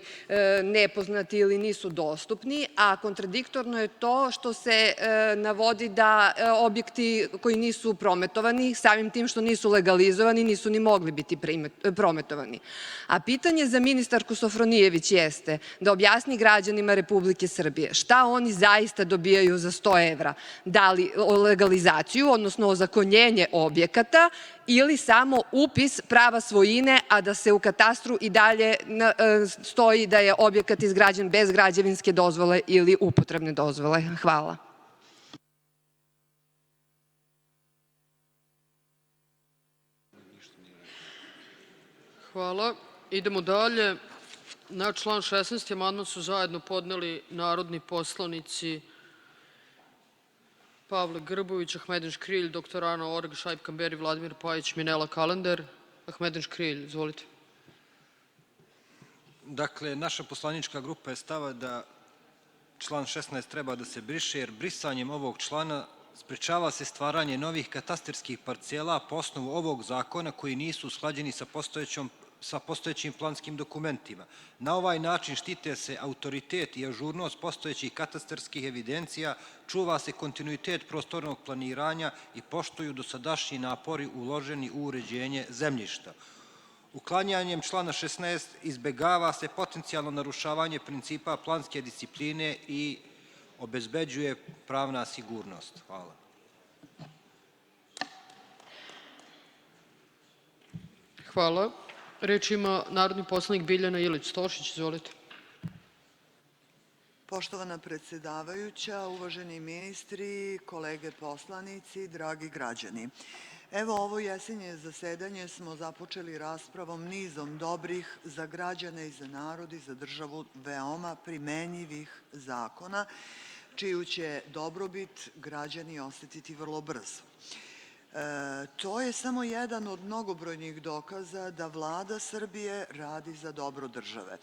I: nepoznati ili nisu dostupni, a kontradiktorno je to što se navodi da objekti koji nisu prometovani, samim tim što nisu legalizovani, nisu ni mogli biti prometovani. A pitanje za ministarku Sofronijević jeste da objasni građanima Republike Srbije šta oni zaista dobijaju za 100 evra. Da li legalizaciju, odnosno ozakonjenje objekata, ili samo upis prava svojine, a da se u katastru i dalje stoji da je objekat izgrađen bez građevinske dozvole ili upotrebne dozvole. Hvala.
A: Hvala. Idemo dalje. Na član 16. amandman su zajedno podneli narodni poslanici Pavle Grbović, Ahmedin Škrilj, dr. Ana Org, Šaip Kamberi, Vladimir Pajić, Minela Kalender. Ahmedin Škrilj, izvolite.
C: Dakle, naša poslanička grupa je stava da član 16 treba da se briše, jer brisanjem ovog člana sprečava se stvaranje novih katastarskih parcela po osnovu ovog zakona koji nisu usklađeni sa postojećim planskim dokumentima. Na ovaj način štite se autoritet i ažurnost postojećih katastarskih evidencija, čuva se kontinuitet prostornog planiranja i poštuju dosadašnji napori uloženi u uređenje zemljišta. Uklanjanjem člana 16 izbegava se potencijalno narušavanje principa planske discipline i obezbeđuje pravna sigurnost. Hvala.
A: Hvala. Reč ima narodni poslanik Biljana Ilić-Stošić. Izvolite.
P: Poštovana predsedavajuća, uvaženi ministri, kolege poslanici, dragi građani. Evo, ovo jesenje zasedanje smo započeli raspravom nizom dobrih za građane i za narod i za državu veoma primenjivih zakona, čiju će dobrobit građani osetiti vrlo brzo. To je samo jedan od mnogobrojnih dokaza da Vlada Srbije radi za dobro države.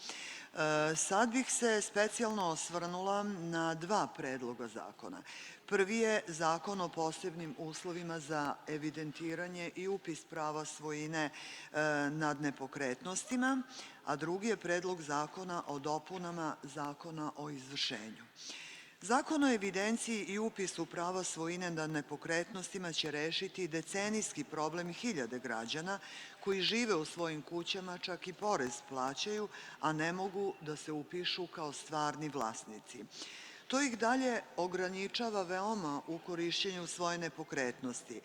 P: Sad bih se specijalno osvrnula na dva predloga zakona. Prvi je Zakon o posebnim uslovima za evidentiranje i upis prava svojine nad nepokretnostima, a drugi je Predlog zakona o dopunama Zakona o izvršenju. Zakon o evidenciji i upisu prava svojine nad nepokretnostima će rešiti decenijski problem hiljade građana koji žive u svojim kućama, čak i porez plaćaju, a ne mogu da se upišu kao stvarni vlasnici. To ih dalje ograničava veoma u korišćenju svoje nepokretnosti.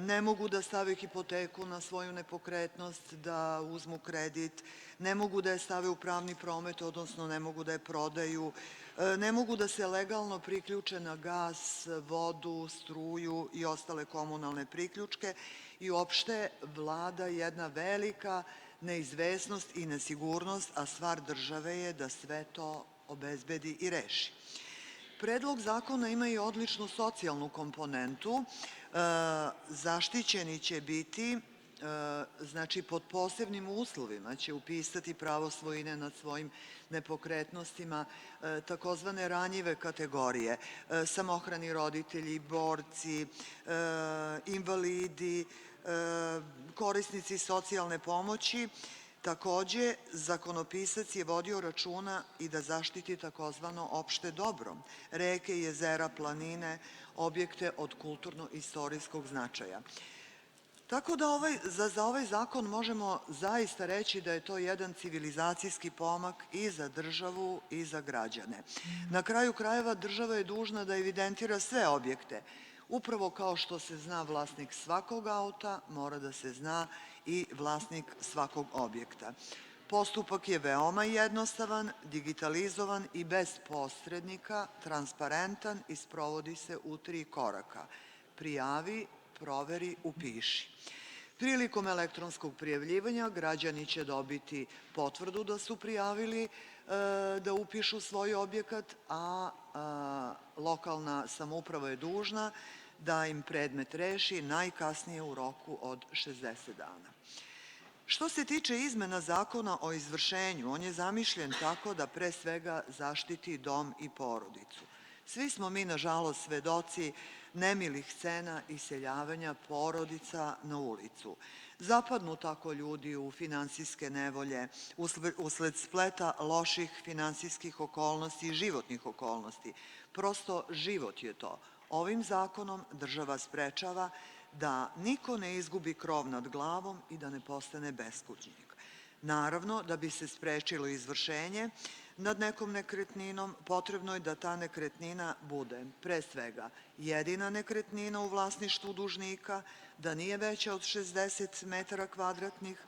P: Ne mogu da stave hipoteku na svoju nepokretnost, da uzmu kredit, ne mogu da je stave u pravni promet, odnosno ne mogu da je prodaju, ne mogu da se legalno priključe na gas, vodu, struju i ostale komunalne priključke i uopšte vlada jedna velika neizvesnost i nesigurnost, a stvar države je da sve to obezbedi i reši. Predlog zakona ima i odličnu socijalnu komponentu. Zaštićeni će biti, znači pod posebnim uslovima će upisati pravo svojine nad svojim nepokretnostima takozvane ranjive kategorije, samohrani roditelji, borci, invalidi, korisnici socijalne pomoći. Takođe, zakonopisac je vodio računa i da zaštiti takozvano opšte dobro, reke, jezera, planine, objekte od kulturno-istorijskog značaja. Tako da za ovaj zakon možemo zaista reći da je to jedan civilizacijski pomak i za državu i za građane. Na kraju krajeva država je dužna da evidentira sve objekte. Upravo kao što se zna vlasnik svakog auta, mora da se zna i vlasnik svakog objekta. Postupak je veoma jednostavan, digitalizovan i bez posrednika, transparentan i sprovodi se u 3 koraka. Prijavi, proveri, upiši. Prilikom elektronskog prijavljivanja građani će dobiti potvrdu da su prijavili da upišu svoj objekat, a lokalna samouprava je dužna da im predmet reši najkasnije u roku od 60 dana. Što se tiče izmena Zakona o izvršenju, on je zamišljen tako da pre svega zaštiti dom i porodicu. Svi smo mi, nažalost, svedoci nemilih scena iseljavanja porodica na ulicu. Zapadnu tako ljudi u finansijske nevolje usled spleta loših finansijskih okolnosti i životnih okolnosti. Prosto život je to. Ovim zakonom država sprečava da niko ne izgubi krov nad glavom i da ne postane beskućnik. Naravno, da bi se sprečilo izvršenje nad nekom nekretninom, potrebno je da ta nekretnina bude pre svega jedina nekretnina u vlasništvu dužnika, da nije veća od 60 metara kvadratnih,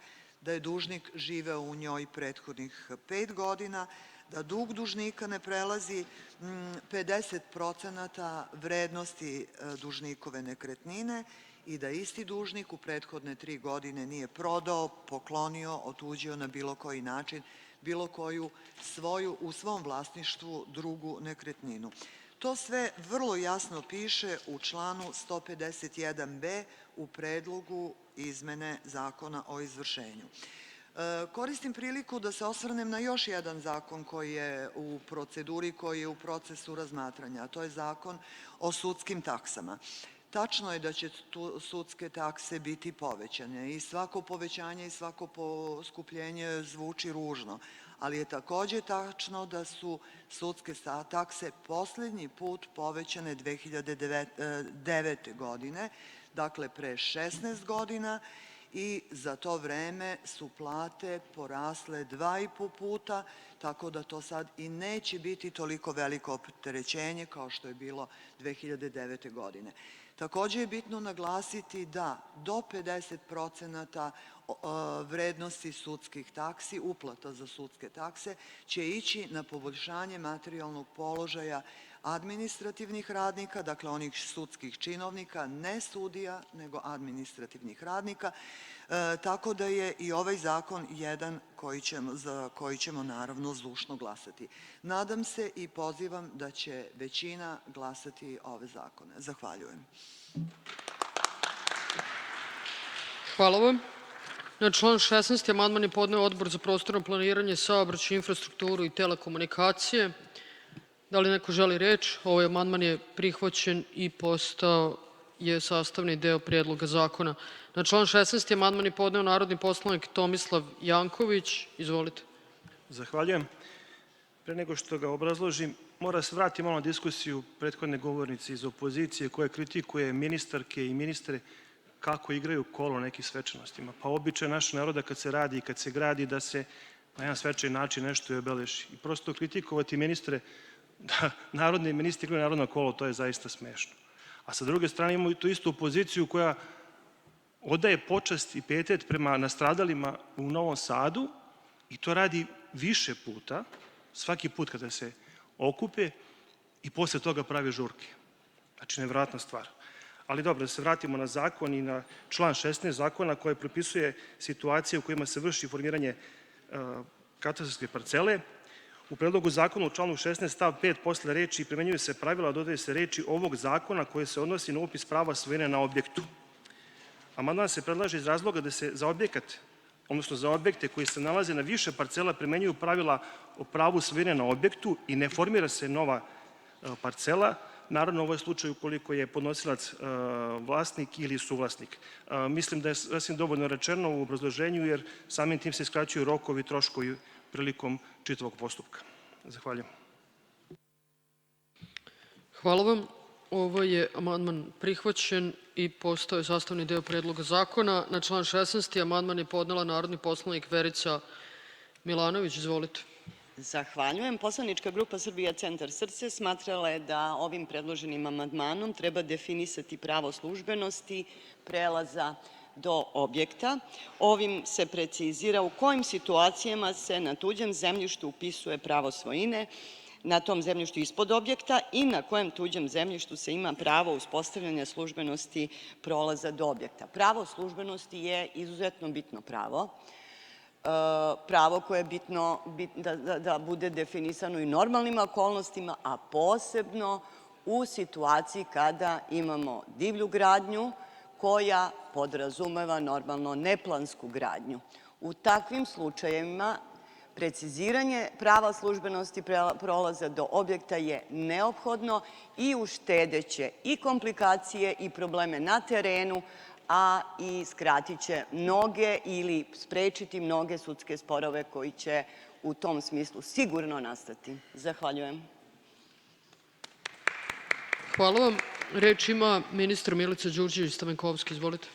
P: da je dužnik živeo u njoj prethodnih 5 godina, da dug dužnika ne prelazi 50% vrednosti dužnikove nekretnine i da isti dužnik u prethodne 3 godine nije prodao, poklonio, otuđio na bilo koji način bilo koju svoju u svom vlasništvu drugu nekretninu. To sve vrlo jasno piše u članu 151b u predlogu izmene Zakona o izvršenju. Koristim priliku da se osvrnem na još jedan zakon koji je u proceduri, koji je u procesu razmatranja, a to je Zakon o sudskim taksama. Tačno je da će sudske takse biti povećane i svako povećanje i svako poskupljenje zvuči ružno, ali je takođe tačno da su sudske takse poslednji put povećane 2009. godine, dakle pre 16 godina, i za to vreme su plate porasle 2,5 puta, tako da to sad i neće biti toliko veliko opterećenje kao što je bilo 2009. godine. Takođe je bitno naglasiti da do 50% vrednosti sudskih taksi, uplata za sudske takse, će ići na poboljšanje materijalnog položaja administrativnih radnika, dakle onih sudskih činovnika, ne sudija, nego administrativnih radnika, tako da je i ovaj zakon jedan za koji ćemo naravno zdušno glasati. Nadam se i pozivam da će većina glasati ove zakone. Zahvaljujem.
A: Hvala vam. Na član 16. amandman je podneo Odbor za prostorno planiranje, saobraćaj, infrastrukturu i telekomunikacije. Da li neko želi reč? Ovaj amandman je prihvaćen i postao je sastavni deo Predloga zakona. Na član 16. amandman je podneo narodni poslanik Tomislav Janković. Izvolite.
B: Zahvaljujem. Pre nego što ga obrazložim, mora se vratiti malo na diskusiju prethodne govornice iz opozicije koja kritikuje ministarke i ministre kako igraju kolo nekim svečanostima. Pa običaj našeg naroda kad se radi i kad se gradi da se na jedan svečan način nešto i obeleži. I prosto kritikovati ministre da narodni ministri igraju narodno kolo, to je zaista smešno. A sa druge strane imamo i tu istu opoziciju koja odaje počast i pijetet prema nastradalima u Novom Sadu i to radi više puta, svaki put kada se okupe i posle toga pravi žurke. Znači, nevjerojatna stvar. Ali dobro, da se vratimo na zakon i na član 16 zakona koji propisuje situacije u kojima se vrši formiranje katastarske parcele. U predlogu zakona u članu 16 stav 5 posle reči primenjuju se pravila, dodaju se reči ovog zakona koje se odnosi na upis prava svojine na objektu. Amandman se predlaže iz razloga da se za objekat, odnosno za objekte koji se nalaze na više parcela primenjuju pravila o pravu svojine na objektu i ne formira se nova parcela, naravno ovo je slučaj ukoliko je podnosilac vlasnik ili suvlasnik. Mislim da je sasvim dovoljno rečeno u obrazloženju, jer samim tim se skraćuju rokovi i troškovi prilikom čitavog postupka. Zahvaljujem.
A: Hvala vam. Ovo je amandman prihvaćen i postao je sastavni deo Predloga zakona. Na član 16. amandman je podnela narodni poslanik Verica Milanović. Izvolite.
O: Zahvaljujem. Poslanička grupa Srbija Centar Srce smatrala je da ovim predloženim amandmanom treba definisati pravo službenosti prelaza do objekta. Ovim se precizira u kojim situacijama se na tuđem zemljištu upisuje pravo svojine, na tom zemljištu ispod objekta i na kojem tuđem zemljištu se ima pravo uspostavljanja službenosti prolaza do objekta. Pravo službenosti je izuzetno bitno pravo. Pravo koje je bitno da bude definisano i normalnim okolnostima, a posebno u situaciji kada imamo divlju gradnju koja podrazumeva normalno neplansku gradnju. U takvim slučajevima preciziranje prava službenosti prolaza do objekta je neophodno i uštedeće i komplikacije i probleme na terenu, a i skratit će mnoge ili sprečiti mnoge sudske sporove koji će u tom smislu sigurno nastati. Zahvaljujem.
A: Hvala vam. Reč ima ministar Milica Đurđević-Stamenkovski. Izvolite.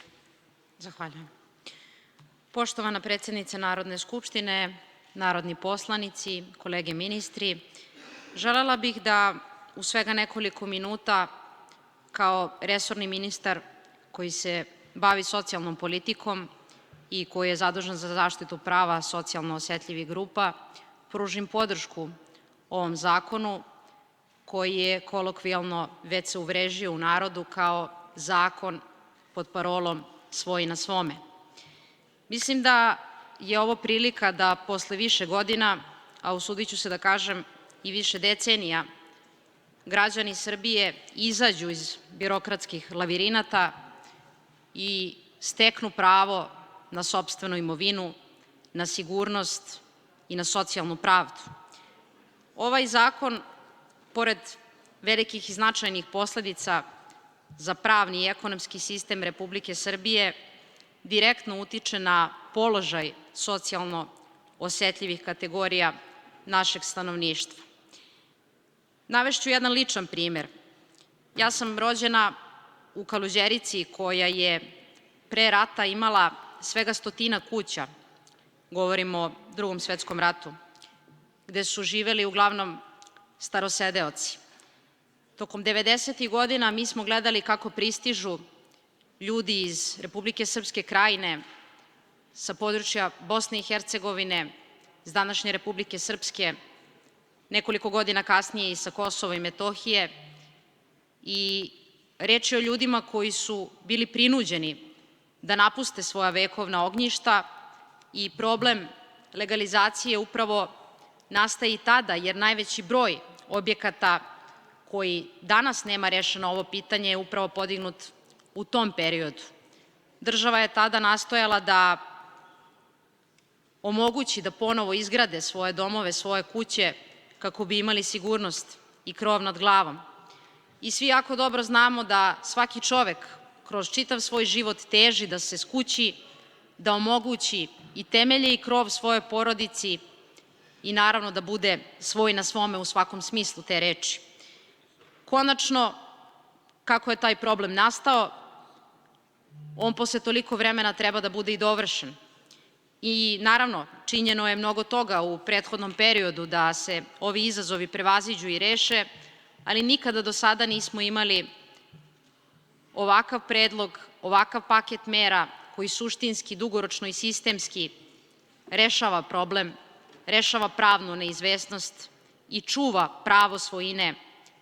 Q: Zahvaljujem. Poštovana predsednice Narodne skupštine, narodni poslanici, kolege ministri, želela bih da u svega nekoliko minuta kao resorni ministar koji se bavi socijalnom politikom i koji je zadužen za zaštitu prava socijalno osetljivih grupa, pružim podršku ovom zakonu koji je kolokvijalno već se uvrežio u narodu kao zakon pod parolom svoj na svome. Mislim da je ovo prilika da posle više godina, a usudit ću se da kažem i više decenija, građani Srbije izađu iz birokratskih lavirinata i steknu pravo na sopstvenu imovinu, na sigurnost i na socijalnu pravdu. Ovaj zakon, pored velikih i značajnih posledica za pravni i ekonomski sistem Republike Srbije, direktno utiče na položaj socijalno osetljivih kategorija našeg stanovništva. Navešću jedan ličan primer. Ja sam rođena u Kaluđerici koja je pre rata imala svega 100 kuća, govorimo o Drugom svetskom ratu, gde su živeli uglavnom starosedeoci. Tokom 90. godina mi smo gledali kako pristižu ljudi iz Republike Srpske Krajine, sa područja Bosne i Hercegovine, iz današnje Republike Srpske, nekoliko godina kasnije i sa Kosova i Metohije, i reč je o ljudima koji su bili prinuđeni da napuste svoja vekovna ognjišta i problem legalizacije upravo nastaje i tada, jer najveći broj objekata koji danas nema rešeno ovo pitanje je upravo podignut u tom periodu. Država je tada nastojala da omogući da ponovo izgrade svoje domove, svoje kuće, kako bi imali sigurnost i krov nad glavom. I svi jako dobro znamo da svaki čovek kroz čitav svoj život teži da se skući, da omogući i temelje i krov svojoj porodici i naravno da bude svoj na svome u svakom smislu te reči. Konačno, kako je taj problem nastao, on posle toliko vremena treba da bude i dovršen. I naravno, činjeno je mnogo toga u prethodnom periodu da se ovi izazovi prevaziđu i reše, ali nikada do sada nismo imali ovakav predlog, ovakav paket mera koji suštinski, dugoročno i sistemski rešava problem, rešava pravnu neizvesnost i čuva pravo svojine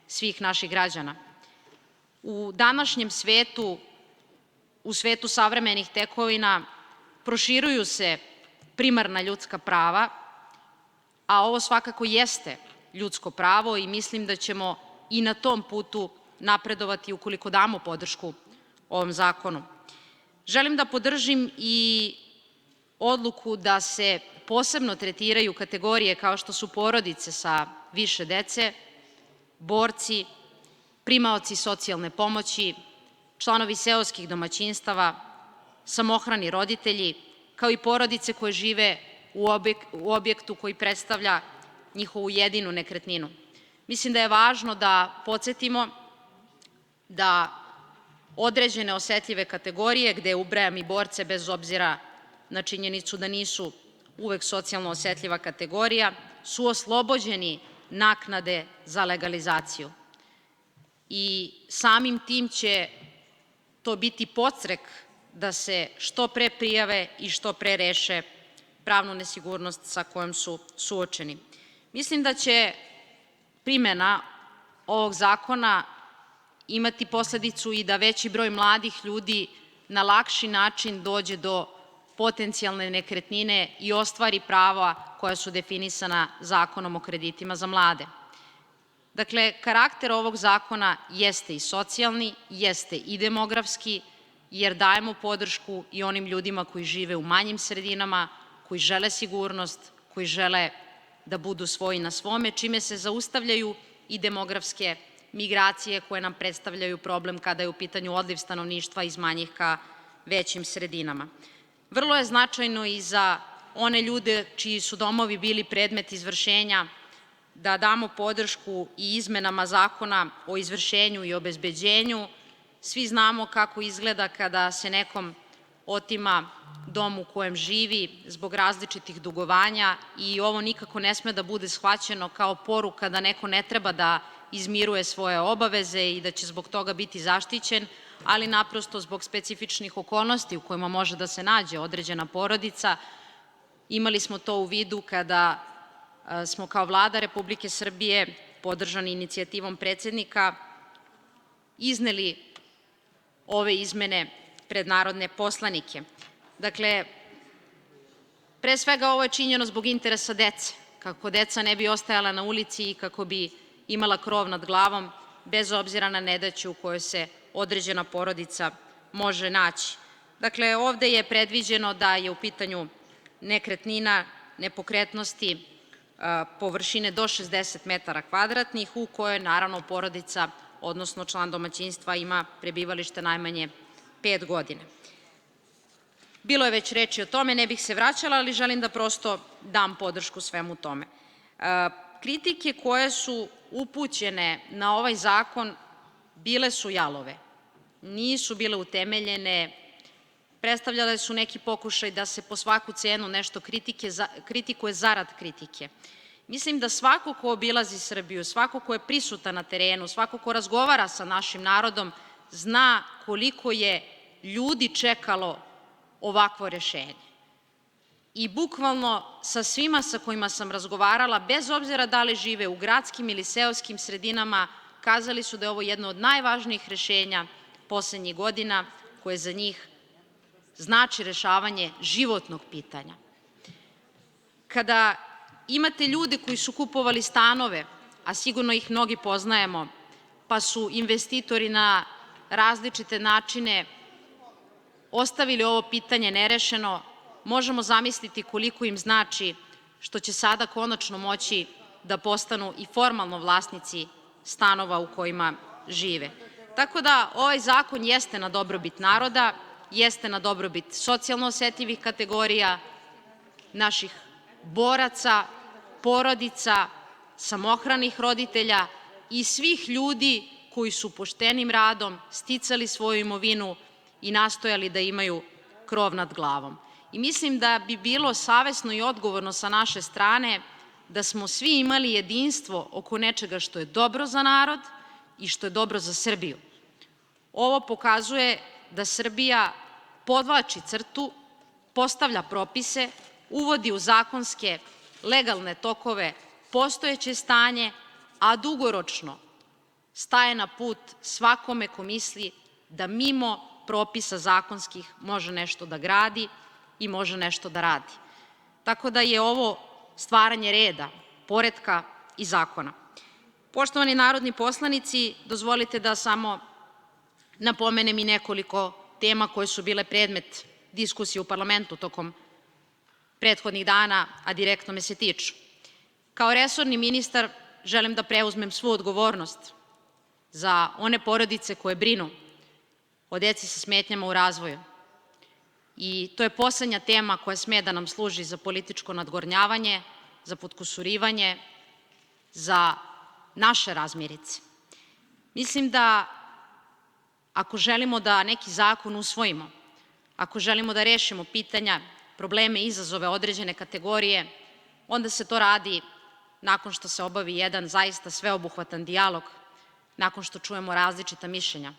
Q: svih naših građana. U današnjem svetu, u svetu savremenih tekovina, proširuju se primarna ljudska prava, a ovo svakako jeste ljudsko pravo i mislim da ćemo i na tom putu napredovati ukoliko damo podršku ovom zakonu. Želim da podržim i odluku da se posebno tretiraju kategorije kao što su porodice sa više dece, borci primaoci socijalne pomoći, članovi seoskih domaćinstava, samohrani roditelji, kao i porodice koje žive u objektu koji predstavlja njihovu jedinu nekretninu. Mislim da je važno da podsetimo da određene osetljive kategorije, gde ubrajam i borce bez obzira na činjenicu da nisu uvek socijalno osetljiva kategorija, su oslobođeni naknade za legalizaciju. I samim tim će to biti podstrek da se što pre prijave i što pre reše pravnu nesigurnost sa kojom su suočeni. Mislim da će primena ovog zakona imati posledicu i da veći broj mladih ljudi na lakši način dođe do potencijalne nekretnine i ostvari prava koja su definisana Zakonom o kreditima za mlade. Dakle, karakter ovog zakona jeste i socijalni, jeste i demografski, jer dajemo podršku i onim ljudima koji žive u manjim sredinama, koji žele sigurnost, koji žele da budu svoji na svome, čime se zaustavljaju i demografske migracije koje nam predstavljaju problem kada je u pitanju odliv stanovništva iz manjih ka većim sredinama. Vrlo je značajno i za one ljude čiji su domovi bili predmet izvršenja da damo podršku i izmenama Zakona o izvršenju i obezbeđenju. Svi znamo kako izgleda kada se nekom otima dom u kojem živi zbog različitih dugovanja i ovo nikako ne sme da bude shvaćeno kao poruka da neko ne treba da izmiruje svoje obaveze i da će zbog toga biti zaštićen, ali naprosto zbog specifičnih okolnosti u kojima može da se nađe određena porodica. Imali smo to u vidu kada smo kao Vlada Republike Srbije, podržani inicijativom predsednika, izneli ove izmene pred narodne poslanike. Dakle, pre svega ovo je činjeno zbog interesa dece, kako deca ne bi ostajala na ulici i kako bi imala krov nad glavom, bez obzira na nedaću u kojoj se određena porodica može naći. Dakle, ovde je predviđeno da je u pitanju nekretnina, nepokretnosti površine do 60 metara kvadratnih u kojoj naravno porodica, odnosno član domaćinstva ima prebivalište najmanje 5 godina. Bilo je već reči o tome, ne bih se vraćala, ali želim da prosto dam podršku svemu tome. Kritike koje su upućene na ovaj zakon bile su jalove, nisu bile utemeljene, predstavljale su neki pokušaj da se po svaku cenu nešto kritikuje zarad kritike. Mislim da svako ko obilazi Srbiju, svako ko je prisutan na terenu, svako ko razgovara sa našim narodom, zna koliko je ljudi čekalo ovakvo rešenje. I bukvalno sa svima sa kojima sam razgovarala, bez obzira da li žive u gradskim ili seoskim sredinama, kazali su da je ovo jedno od najvažnijih rešenja poslednjih godina koje za njih znači rešavanje životnog pitanja. Kada imate ljude koji su kupovali stanove, a sigurno ih mnogi poznajemo, pa su investitori na različite načine ostavili ovo pitanje nerešeno, možemo zamisliti koliko im znači što će sada konačno moći da postanu i formalno vlasnici stanova u kojima žive. Tako da ovaj zakon jeste na dobrobit naroda, jeste na dobrobit socijalno osetljivih kategorija, naših boraca, porodica, samohranih roditelja i svih ljudi koji su poštenim radom sticali svoju imovinu i nastojali da imaju krov nad glavom. I mislim da bi bilo savesno i odgovorno sa naše strane da smo svi imali jedinstvo oko nečega što je dobro za narod i što je dobro za Srbiju. Ovo pokazuje da Srbija podvlači crtu, postavlja propise, uvodi u zakonske legalne tokove postojeće stanje, a dugoročno staje na put svakome ko misli da mimo propisa zakonskih može nešto da gradi i može nešto da radi. Tako da je ovo stvaranje reda, poretka i zakona. Poštovani narodni poslanici, dozvolite da samo napomenem i nekoliko tema koje su bile predmet diskusije u parlamentu tokom prethodnih dana, a direktno me se tiču. Kao resorni ministar želim da preuzmem svu odgovornost za one porodice koje brinu o deci sa smetnjama u razvoju. I to je poslednja tema koja sme da nam služi za političko nadgornjavanje, za potkusurivanje, za naše razmirice. Mislim da ako želimo da neki zakon usvojimo, ako želimo da rešimo pitanja, probleme, izazove određene kategorije, onda se to radi nakon što se obavi jedan zaista sveobuhvatan dijalog, nakon što čujemo različita mišljenja.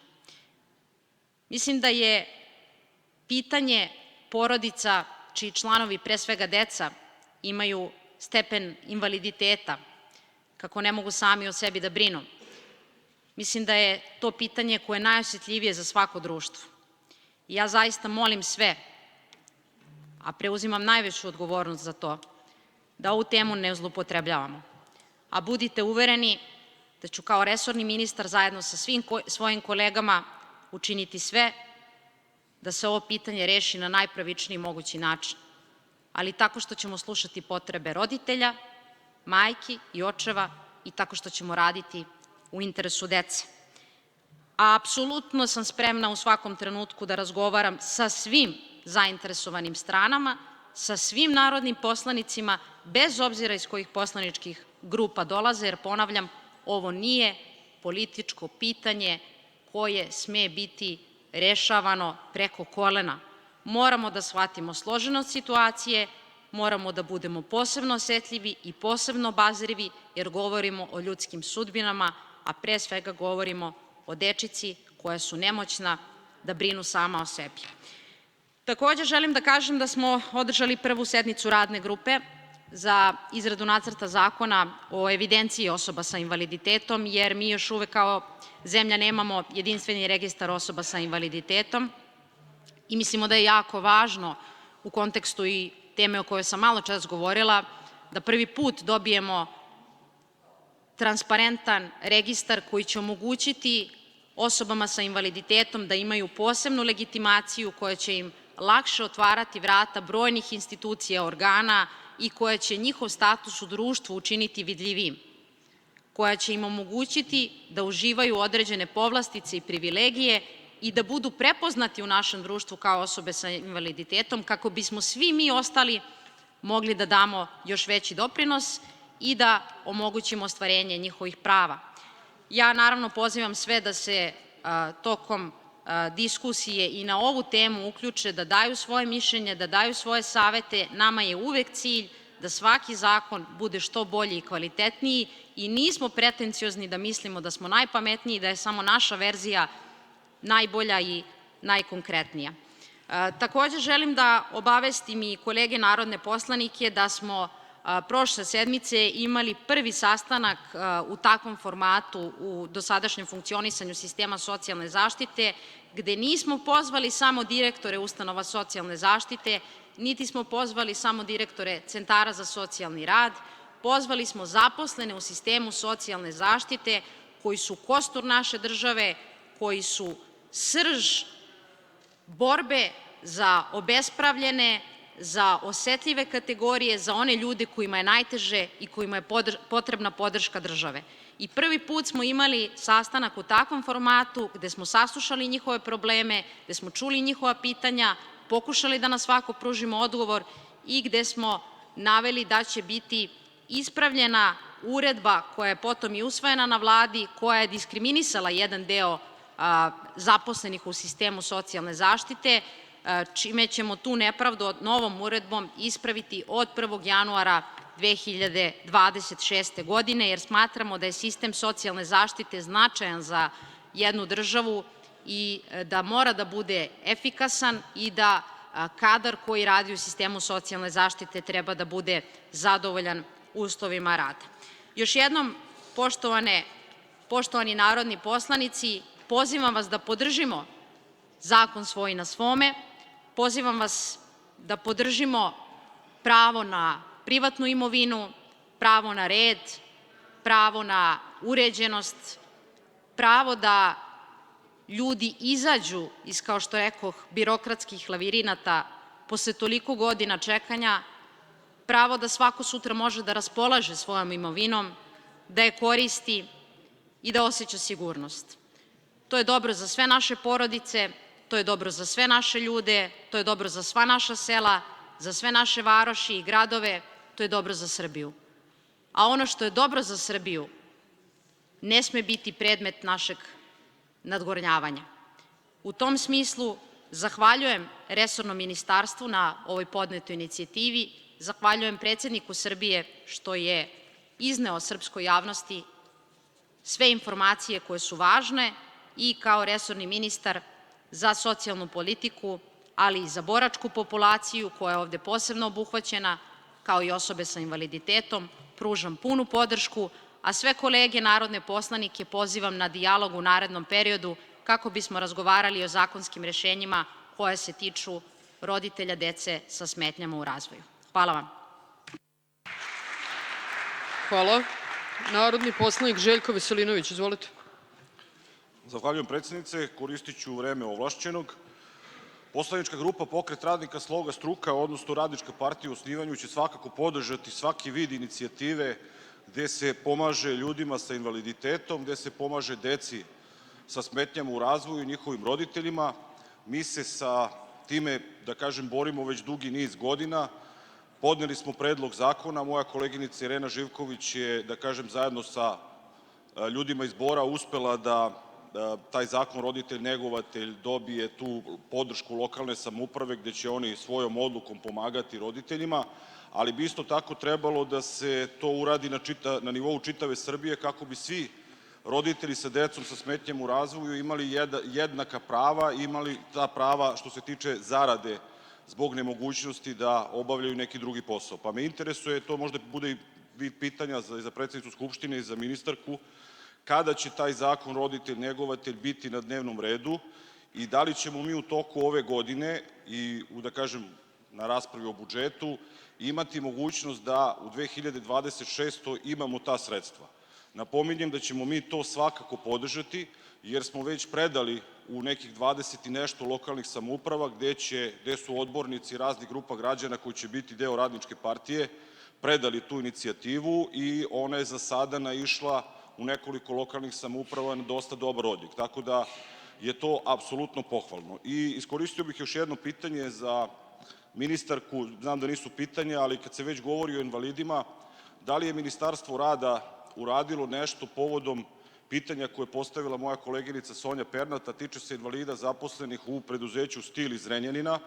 Q: Mislim da je pitanje porodica čiji članovi, pre svega deca, imaju stepen invaliditeta, kako ne mogu sami o sebi da brinu. Mislim da je to pitanje koje je najosetljivije za svako društvo. I ja zaista molim sve, a preuzimam najveću odgovornost za to, da ovu temu ne zloupotrebljavamo. A budite uvereni da ću kao resorni ministar zajedno sa svim svojim kolegama učiniti sve da se ovo pitanje reši na najpravičniji mogući način, ali tako što ćemo slušati potrebe roditelja, majki i očeva i tako što ćemo raditi u interesu dece. A apsolutno sam spremna u svakom trenutku da razgovaram sa svim zainteresovanim stranama, sa svim narodnim poslanicima, bez obzira iz kojih poslaničkih grupa dolaze, jer ponavljam, ovo nije političko pitanje koje sme biti rešavano preko kolena. Moramo da shvatimo složenost situacije, moramo da budemo posebno osetljivi i posebno obazrivi, jer govorimo o ljudskim sudbinama, a pre svega govorimo o dečici koja su nemoćna da brinu sama o sebi. Takođe želim da kažem da smo održali prvu sednicu radne grupe za izradu nacrta zakona o evidenciji osoba sa invaliditetom, jer mi još uvek kao zemlja nemamo jedinstveni registar osoba sa invaliditetom i mislimo da je jako važno u kontekstu i teme o kojoj sam malo čas govorila, da prvi put dobijemo transparentan registar koji će omogućiti osobama sa invaliditetom da imaju posebnu legitimaciju koja će im lakše otvarati vrata brojnih institucija, organa i koja će njihov status u društvu učiniti vidljivijim, koja će im omogućiti da uživaju određene povlastice i privilegije i da budu prepoznati u našem društvu kao osobe sa invaliditetom, kako bismo svi mi ostali mogli da damo još veći doprinos i da omogućimo ostvarenje njihovih prava. Ja naravno pozivam sve da se tokom diskusije i na ovu temu uključe, da daju svoje mišljenje, da daju svoje savete. Nama je uvek cilj da svaki zakon bude što bolji i kvalitetniji i nismo pretenciozni da mislimo da smo najpametniji, da je samo naša verzija najbolja i najkonkretnija. Takođe želim da obavestim i kolege narodne poslanike da smo prošle sedmice imali prvi sastanak u takvom formatu u dosadašnjem funkcionisanju sistema socijalne zaštite, gde nismo pozvali samo direktore ustanova socijalne zaštite, niti smo pozvali samo direktore centara za socijalni rad, pozvali smo zaposlene u sistemu socijalne zaštite koji su kostur naše države, koji su srž borbe za obespravljene, za osetljive kategorije, za one ljude kojima je najteže i kojima je potrebna podrška države. I prvi put smo imali sastanak u takvom formatu gde smo saslušali njihove probleme, gde smo čuli njihova pitanja, pokušali da na svako pružimo odgovor i gde smo naveli da će biti ispravljena uredba koja je potom i usvojena na Vladi, koja je diskriminisala jedan deo zaposlenih u sistemu socijalne zaštite, čime ćemo tu nepravdu novom uredbom ispraviti od 1. januara 2026. godine, jer smatramo da je sistem socijalne zaštite značajan za jednu državu i da mora da bude efikasan i da kadar koji radi u sistemu socijalne zaštite treba da bude zadovoljan uslovima rada. Još jednom, poštovani narodni poslanici, pozivam vas da podržimo zakon Svoj na svome, pozivam vas da podržimo pravo na privatnu imovinu, pravo na red, pravo na uređenost, pravo da ljudi izađu iz, kao što rekoh, birokratskih lavirinata posle toliko godina čekanja, pravo da svako sutra može da raspolaže svojom imovinom, da je koristi, i da osjeća sigurnost. To je dobro za sve naše porodice, to je dobro za sve naše ljude, to je dobro za sva naša sela, za sve naše varoši i gradove, to je dobro za Srbiju. A ono što je dobro za Srbiju ne sme biti predmet našeg nadgornjavanja. U tom smislu zahvaljujem resornom ministarstvu na ovoj podnetoj inicijativi, zahvaljujem predsedniku Srbije što je izneo srpskoj javnosti sve informacije koje su važne i kao resorni ministar za socijalnu politiku, ali i za boračku populaciju koja je ovde posebno obuhvaćena, kao i osobe sa invaliditetom, pružam punu podršku, a sve kolege narodne poslanike pozivam na dijalog u narednom periodu kako bismo razgovarali o zakonskim rešenjima koje se tiču roditelja dece sa smetnjama u razvoju. Hvala vam.
A: Hvala. Narodni poslanik Željko Veselinović, izvolite.
R: Zahvaljujem predsjednice. Koristit ću vreme ovlašćenog. Poslanička grupa Pokret radnika Sloga struka, odnosno Radnička partija u osnivanju će svakako podržati svaki vid inicijative gde se pomaže ljudima sa invaliditetom, gde se pomaže deci sa smetnjama u razvoju i njihovim roditeljima. Mi se sa time, da kažem, borimo već dugi niz godina. Podneli smo predlog zakona, moja koleginica Irena Živković je, da kažem, zajedno sa ljudima iz Bora uspela da taj zakon roditelj-negovatelj dobije tu podršku lokalne samouprave gde će oni svojom odlukom pomagati roditeljima, ali bi isto tako trebalo da se to uradi na nivou čitave Srbije kako bi svi roditelji sa decom sa smetnjama u razvoju imali jednaka prava, imali ta prava što se tiče zarade zbog nemogućnosti da obavljaju neki drugi posao. Pa me interesuje, to možda bude i pitanja za predsednicu Skupštine i za ministarku, kada će taj zakon roditelj-negovatelj biti na dnevnom redu i da li ćemo mi u toku ove godine i, da kažem, na raspravi o budžetu imati mogućnost da u 2026. imamo ta sredstva. Napominjem da ćemo mi to svakako podržati, jer smo već predali u nekih 20 i nešto lokalnih samouprava gde su odbornici raznih grupa građana koji će biti deo Radničke partije predali tu inicijativu i ona je za sada naišla u nekoliko lokalnih samouprava na dosta dobar odjek. Tako da je to apsolutno pohvalno. I iskoristio bih još jedno pitanje za ministarku, znam da nisu pitanja, ali kad se već govori o invalidima, da li je Ministarstvo rada uradilo nešto povodom pitanja koje je postavila moja koleginica Sonja Pernat, a tiče se invalida zaposlenih u preduzeću Stil iz Zrenjanina,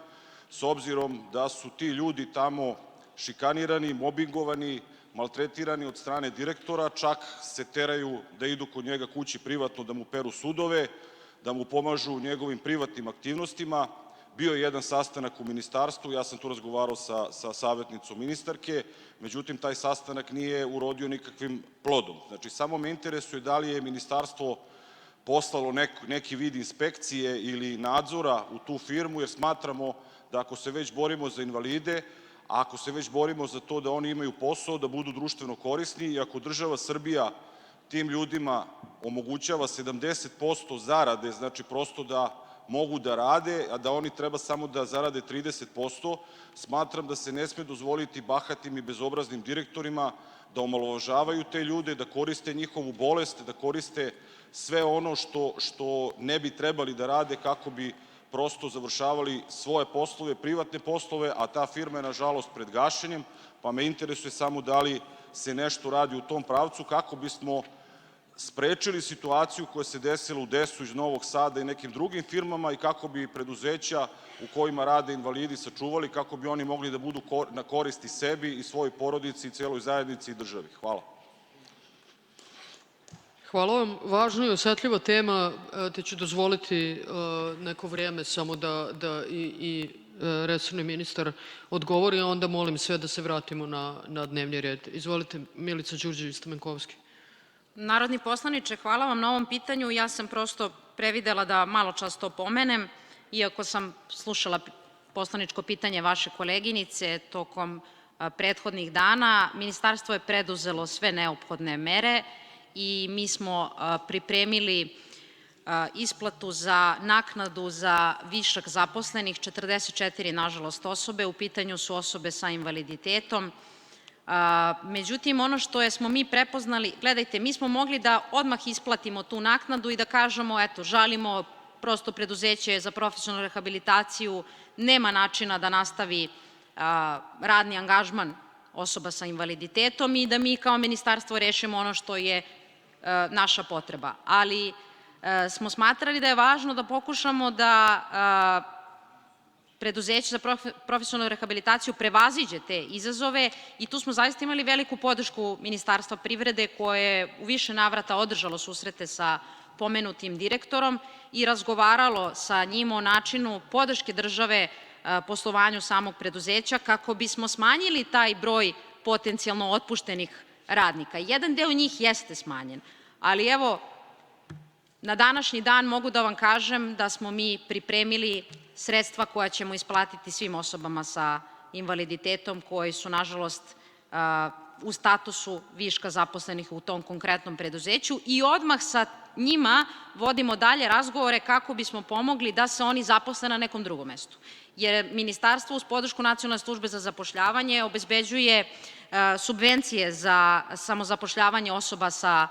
R: s obzirom da su ti ljudi tamo šikanirani, mobingovani, maltretirani od strane direktora, čak se teraju da idu kod njega kući privatno da mu peru sudove, da mu pomažu u njegovim privatnim aktivnostima. Bio je jedan sastanak u ministarstvu, ja sam tu razgovarao sa savjetnicom ministarke, međutim taj sastanak nije urodio nikakvim plodom. Znači, samo me interesuje da li je ministarstvo poslalo neki vid inspekcije ili nadzora u tu firmu, jer smatramo da ako se već borimo za invalide, a ako se već borimo za to da oni imaju posao, da budu društveno korisni i ako država Srbija tim ljudima omogućava 70% zarade, znači prosto da mogu da rade, a da oni treba samo da zarade 30%, smatram da se ne sme dozvoliti bahatim i bezobraznim direktorima da omalovažavaju te ljude, da koriste njihovu bolest, da koriste sve ono što ne bi trebali da rade kako bi prosto završavali svoje poslove, privatne poslove, a ta firma je nažalost pred gašenjem, pa me interesuje samo da li se nešto radi u tom pravcu kako bismo sprečili situaciju koja se desila u Desu iz Novog Sada i nekim drugim firmama i kako bi preduzeća u kojima rade invalidi sačuvali, kako bi oni mogli da budu na koristi sebi i svojoj porodici i celoj zajednici i državi. Hvala.
A: Hvala vam. Važna i osetljiva tema, te ću dozvoliti neko vreme samo da i resorni ministar odgovori, a onda molim sve da se vratimo na dnevni red. Izvolite, Milica Đurđević-Stamenkovski.
Q: Narodni poslaniče, hvala vam na ovom pitanju. Ja sam prosto previdela da malo čas to pomenem, iako sam slušala poslaničko pitanje vaše koleginice tokom prethodnih dana. Ministarstvo je preduzelo sve neophodne mere i mi smo pripremili isplatu za naknadu za višak zaposlenih, 44 nažalost osobe. U pitanju su osobe sa invaliditetom. Međutim, ono što smo mi prepoznali, gledajte, mi smo mogli da odmah isplatimo tu naknadu i da kažemo, eto, žalimo, prosto preduzeće za profesionalnu rehabilitaciju nema načina da nastavi radni angažman osoba sa invaliditetom i da mi kao ministarstvo rešimo ono što je naša potreba. Ali smo smatrali da je važno da pokušamo da preduzeće za profesionalnu rehabilitaciju prevaziđe te izazove i tu smo zaista imali veliku podršku Ministarstva privrede koje je u više navrata održalo susrete sa pomenutim direktorom i razgovaralo sa njim o načinu podrške države poslovanju samog preduzeća kako bismo smanjili taj broj potencijalno otpuštenih radnika. Jedan deo njih jeste smanjen, ali evo, na današnji dan mogu da vam kažem da smo mi pripremili sredstva koja ćemo isplatiti svim osobama sa invaliditetom koji su, nažalost, u statusu viška zaposlenih u tom konkretnom preduzeću i odmah sa njima vodimo dalje razgovore kako bismo pomogli da se oni zaposle na nekom drugom mestu. Jer Ministarstvo uz podršku Nacionalne službe za zapošljavanje obezbeđuje subvencije za samozapošljavanje osoba sa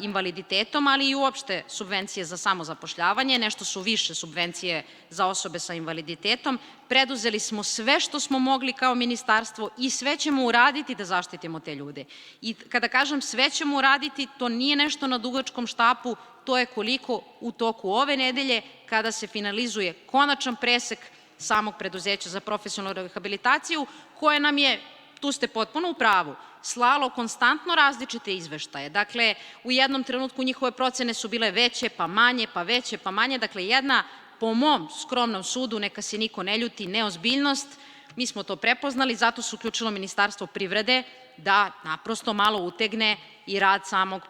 Q: invaliditetom, ali i uopšte subvencije za samozapošljavanje, nešto su više subvencije za osobe sa invaliditetom. Preduzeli smo sve što smo mogli kao ministarstvo i sve ćemo uraditi da zaštitimo te ljude. I kada kažem sve ćemo uraditi, to nije nešto na dugačkom štapu, to je koliko u toku ove nedelje, kada se finalizuje konačan presek samog preduzeća za profesionalnu rehabilitaciju, koje nam je, tu ste potpuno u pravu, slalo konstantno različite izveštaje. Dakle, u jednom trenutku njihove procene su bile veće, pa manje, pa veće, pa manje. Dakle, jedna, po mom skromnom sudu, neka se niko ne ljuti, neozbiljnost. Mi smo to prepoznali, zato se uključilo Ministarstvo privrede da naprosto malo utegne i rad samog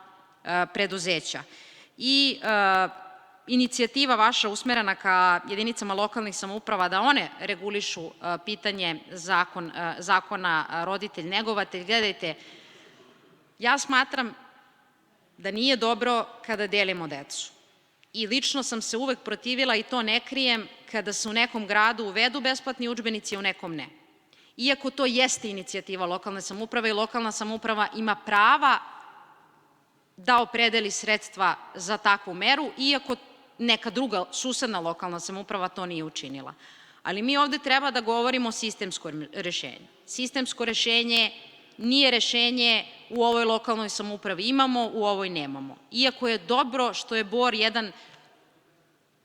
Q: preduzeća. I inicijativa vaša usmerena ka jedinicama lokalnih samouprava da one regulišu pitanje zakona roditelj-negovatelj. Gledajte, ja smatram da nije dobro kada delimo decu. I lično sam se uvek protivila, i to ne krijem, kada se u nekom gradu uvedu besplatni udžbenici, a u nekom ne. Iako to jeste inicijativa lokalne samouprave i lokalna samouprava ima prava da opredeli sredstva za takvu meru, iako neka druga susedna lokalna samouprava to nije učinila. Ali mi ovde treba da govorimo o sistemskom rešenju. Sistemsko rešenje nije rešenje u ovoj lokalnoj samoupravi imamo, u ovoj nemamo. Iako je dobro što je Bor jedan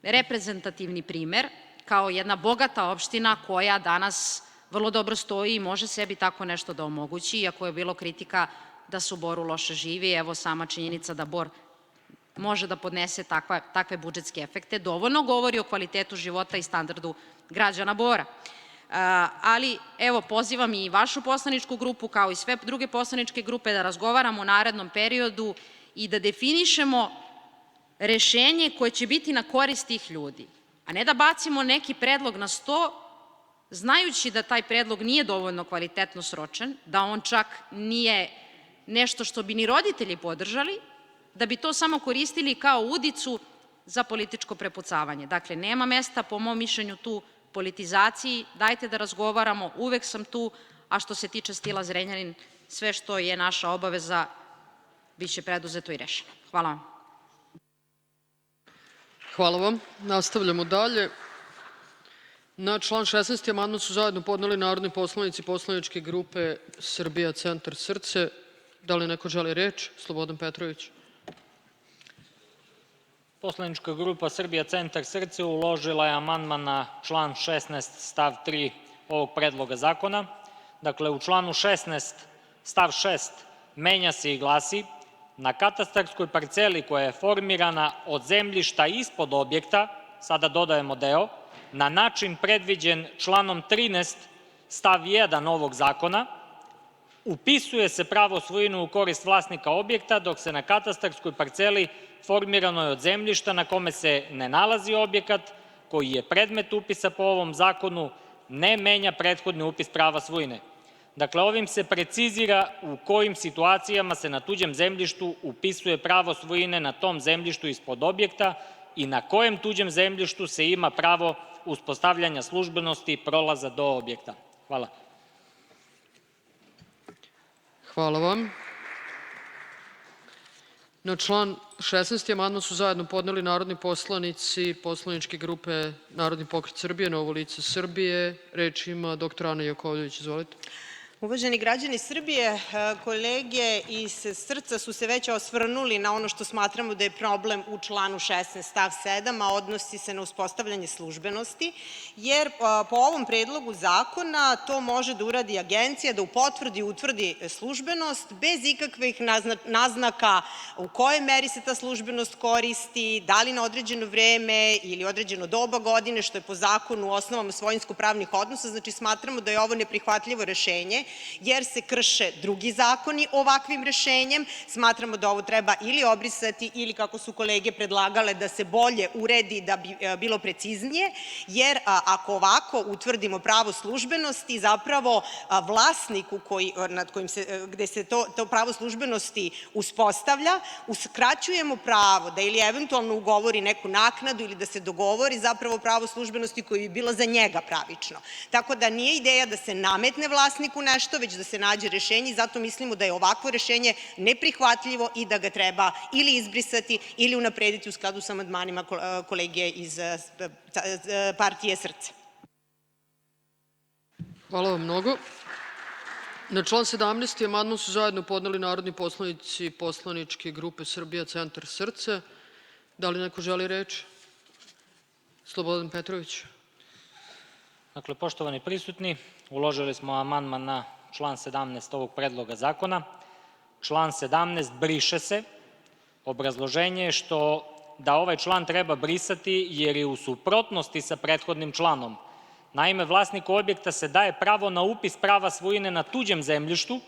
Q: reprezentativni primer, kao jedna bogata opština koja danas vrlo dobro stoji i može sebi tako nešto da omogući, iako je bilo kritika da se u Boru loše živi. Evo, sama činjenica da Bor može da podnese takve budžetske efekte, dovoljno govori o kvalitetu života i standardu građana Bora. Ali, evo, pozivam i vašu poslaničku grupu, kao i sve druge poslaničke grupe, da razgovaramo u narednom periodu i da definišemo rešenje koje će biti na korist tih ljudi, a ne da bacimo neki predlog na sto, znajući da taj predlog nije dovoljno kvalitetno sročen, da on čak nije nešto što bi ni roditelji podržali, da bi to samo koristili kao udicu za političko prepucavanje. Dakle, nema mesta, po mom mišljenju, tu politizaciji. Dajte da razgovaramo, uvek sam tu, a što se tiče stila Zrenjanin, sve što je naša obaveza biće preduzeto i rešeno. Hvala vam.
A: Hvala vam. Nastavljamo dalje. Na član 16. amandman su zajedno podneli narodni poslanici poslaničke grupe Srbija Centar Srce. Da li neko želi reč? Slobodan Petrović.
K: Poslanička grupa Srbija Centar Srce uložila je amandman na član 16 stav 3 ovog predloga zakona. Dakle, u članu 16 stav 6 menja se i glasi: na katastarskoj parceli koja je formirana od zemljišta ispod objekta, sada dodajemo deo, na način predviđen članom 13 stav 1 ovog zakona, upisuje se pravo svojine u korist vlasnika objekta, dok se na katastarskoj parceli formiranoj od zemljišta na kome se ne nalazi objekat koji je predmet upisa po ovom zakonu ne menja prethodni upis prava svojine. Dakle, ovim se precizira u kojim situacijama se na tuđem zemljištu upisuje pravo svojine na tom zemljištu ispod objekta i na kojem tuđem zemljištu se ima pravo uspostavljanja službenosti prolaza do objekta. Hvala.
A: Hvala vam. Na član 16. amandman su zajedno podneli narodni poslanici poslaničke grupe Narodni pokret Srbije, Novo lice Srbije. Reč ima dr. Ana Jakovljević. Izvolite.
S: Uvaženi građani Srbije, kolege iz srca su se već osvrnuli na ono što smatramo da je problem u članu 16 stav 7, a odnosi se na uspostavljanje službenosti, jer po ovom predlogu zakona to može da uradi agencija, da u potvrdi utvrdi službenost bez ikakvih naznaka u kojoj meri se ta službenost koristi, da li na određeno vreme ili određeno doba godine, što je po zakonu u osnovama svojinsko-pravnih odnosa. Znači, smatramo da je ovo neprihvatljivo rešenje, jer se krše drugi zakoni ovakvim rešenjem. Smatramo da ovo treba ili obrisati ili, kako su kolege predlagale, da se bolje uredi da bi bilo preciznije, jer ako ovako utvrdimo pravo službenosti, zapravo vlasniku gde se to pravo službenosti uspostavlja, uskraćujemo pravo da ili eventualno ugovori neku naknadu ili da se dogovori zapravo pravo službenosti koje bi bilo za njega pravično. Tako da nije ideja da se nametne vlasniku nešto, već da se nađe rešenje, i zato mislimo da je ovakvo rešenje neprihvatljivo i da ga treba ili izbrisati ili unaprediti u skladu sa amandmanima kolege iz partije Srce.
A: Hvala vam mnogo. Na član 17. amandman su zajedno podneli narodni poslanici poslaničke grupe Srbija centar Srce. Da li neko želi reč? Slobodan Petrović.
K: Dakle, poštovani prisutni, uložili smo amandman na član 17 ovog predloga zakona. Član 17 briše se. Obrazloženje je da ovaj član treba brisati jer je u suprotnosti sa prethodnim članom. Naime, vlasniku objekta se daje pravo na upis prava svojine na tuđem zemljištu,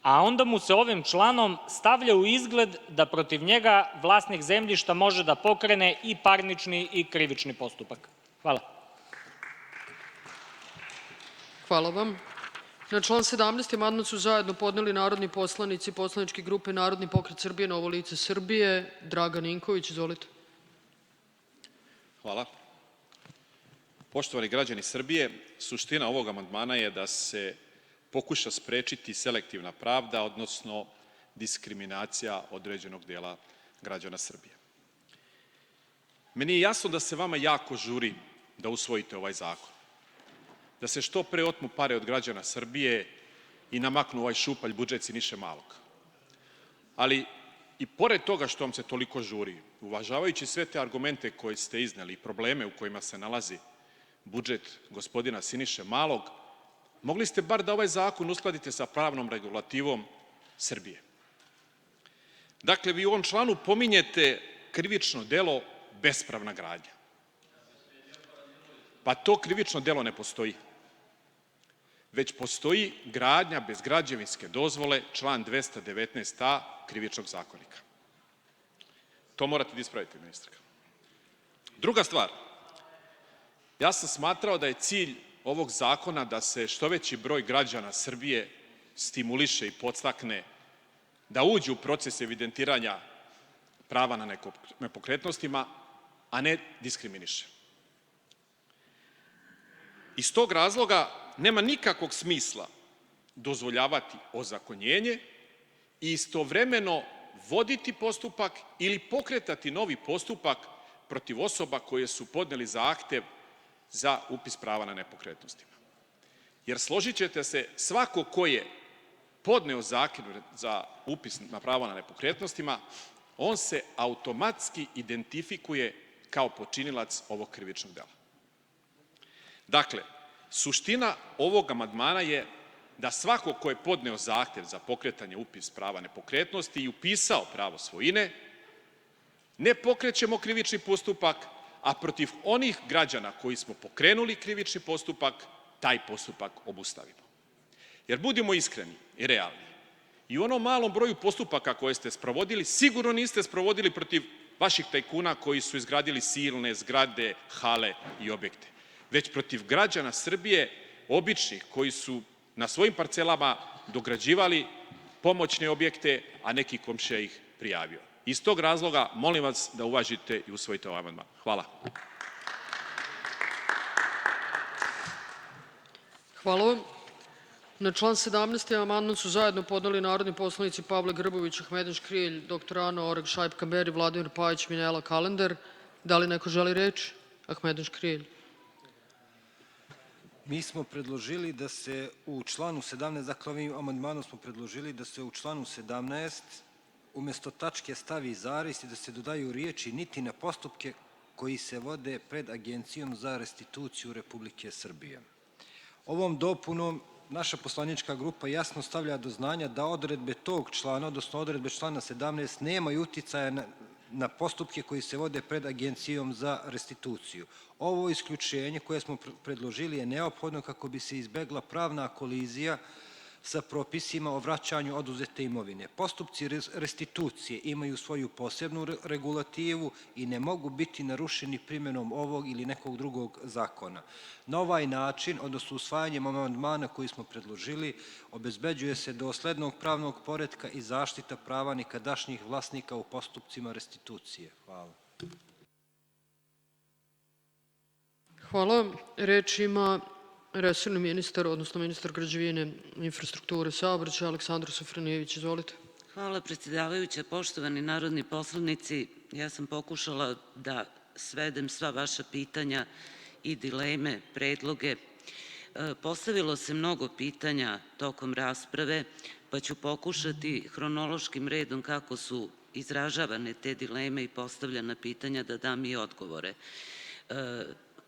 K: a onda mu se ovim članom stavlja u izgled da protiv njega vlasnik zemljišta može da pokrene i parnični i krivični postupak. Hvala.
A: Hvala vam. Na član 17. amandman su zajedno podneli narodni poslanici poslaničke grupe Narodni pokret Srbije, Novo lice Srbije. Dragan Ninković, izvolite.
T: Hvala. Poštovani građani Srbije, suština ovog amandmana je da se pokuša sprečiti selektivna pravda, odnosno diskriminacija određenog dela građana Srbije. Meni je jasno da se vama jako žuri da usvojite ovaj zakon, da se što pre otmu pare od građana Srbije i namaknu ovaj šupalj budžet Siniše Malog. Ali i pored toga što vam se toliko žuri, uvažavajući sve te argumente koje ste izneli i probleme u kojima se nalazi budžet gospodina Siniše Malog, mogli ste bar da ovaj zakon uskladite sa pravnom regulativom Srbije. Dakle, vi u ovom članu pominjete krivično delo bespravna gradnja. Pa to krivično delo ne postoji, već postoji gradnja bez građevinske dozvole, član 219a Krivičnog zakonika. To morate da ispravite, ministarka. Druga stvar, ja sam smatrao da je cilj ovog zakona da se što veći broj građana Srbije stimuliše i podstakne da uđu u proces evidentiranja prava na nepokretnostima, a ne diskriminiše. Iz tog razloga nema nikakvog smisla dozvoljavati ozakonjenje i istovremeno voditi postupak ili pokretati novi postupak protiv osoba koje su podneli zahtev za upis prava na nepokretnostima. Jer složit ćete se, svako ko je podneo zahtev za upis na pravo na nepokretnostima, on se automatski identifikuje kao počinilac ovog krivičnog dela. Dakle, suština ovog amandmana je da svako ko je podneo zahtev za pokretanje upis prava nepokretnosti i upisao pravo svojine, ne pokrećemo krivični postupak, a protiv onih građana koji smo pokrenuli krivični postupak, taj postupak obustavimo. Jer budimo iskreni i realni, i u onom malom broju postupaka koje ste sprovodili, sigurno niste sprovodili protiv vaših tajkuna koji su izgradili silne zgrade, hale i objekte, već protiv građana Srbije, običnih, koji su na svojim parcelama dograđivali pomoćne objekte, a neki komšija ih prijavio. Iz tog razloga molim vas da uvažite i usvojite ovaj amandman. Hvala.
A: Hvala vam. Na član 17. amandman su zajedno podneli narodni poslanici Pavle Grbović, Ahmedin Škrijelj, dr. Ana Oreg, Šaip Kamberi, Vladimir Pajić, Minjela Kalender. Da li neko želi reč? Ahmedin Škrijelj.
C: Mi smo predložili da se u članu 17, dakle ovim amandmanom smo predložili da se u članu 17 umesto tačke stavi zarez i da se dodaju riječi niti na postupke koji se vode pred Agencijom za restituciju Republike Srbije. Ovom dopunom naša poslanička grupa jasno stavlja do znanja da odredbe tog člana, odnosno odredbe člana 17, nemaju uticaja na postupke koji se vode pred Agencijom za restituciju. Ovo isključenje koje smo predložili je neophodno kako bi se izbegla pravna kolizija sa propisima o vraćanju oduzete imovine. Postupci restitucije imaju svoju posebnu regulativu i ne mogu biti narušeni primjenom ovog ili nekog drugog zakona. Na ovaj način, odnosno usvajanjem amandmana koji smo predložili, obezbeđuje se doslednog pravnog poretka i zaštita prava nekadašnjih vlasnika u postupcima restitucije. Hvala.
A: Hvala. Reč ima resorni ministar, odnosno ministar građevine, infrastrukture, saobraćaja, Aleksandar Sofronijević. Izvolite.
U: Hvala, predsjedavajuća. Poštovani narodni poslanici, ja sam pokušala da svedem sva vaša pitanja i dileme, predloge. Postavilo se mnogo pitanja tokom rasprave, pa ću pokušati hronološkim redom kako su izražavane te dileme i postavljena pitanja da dam i odgovore.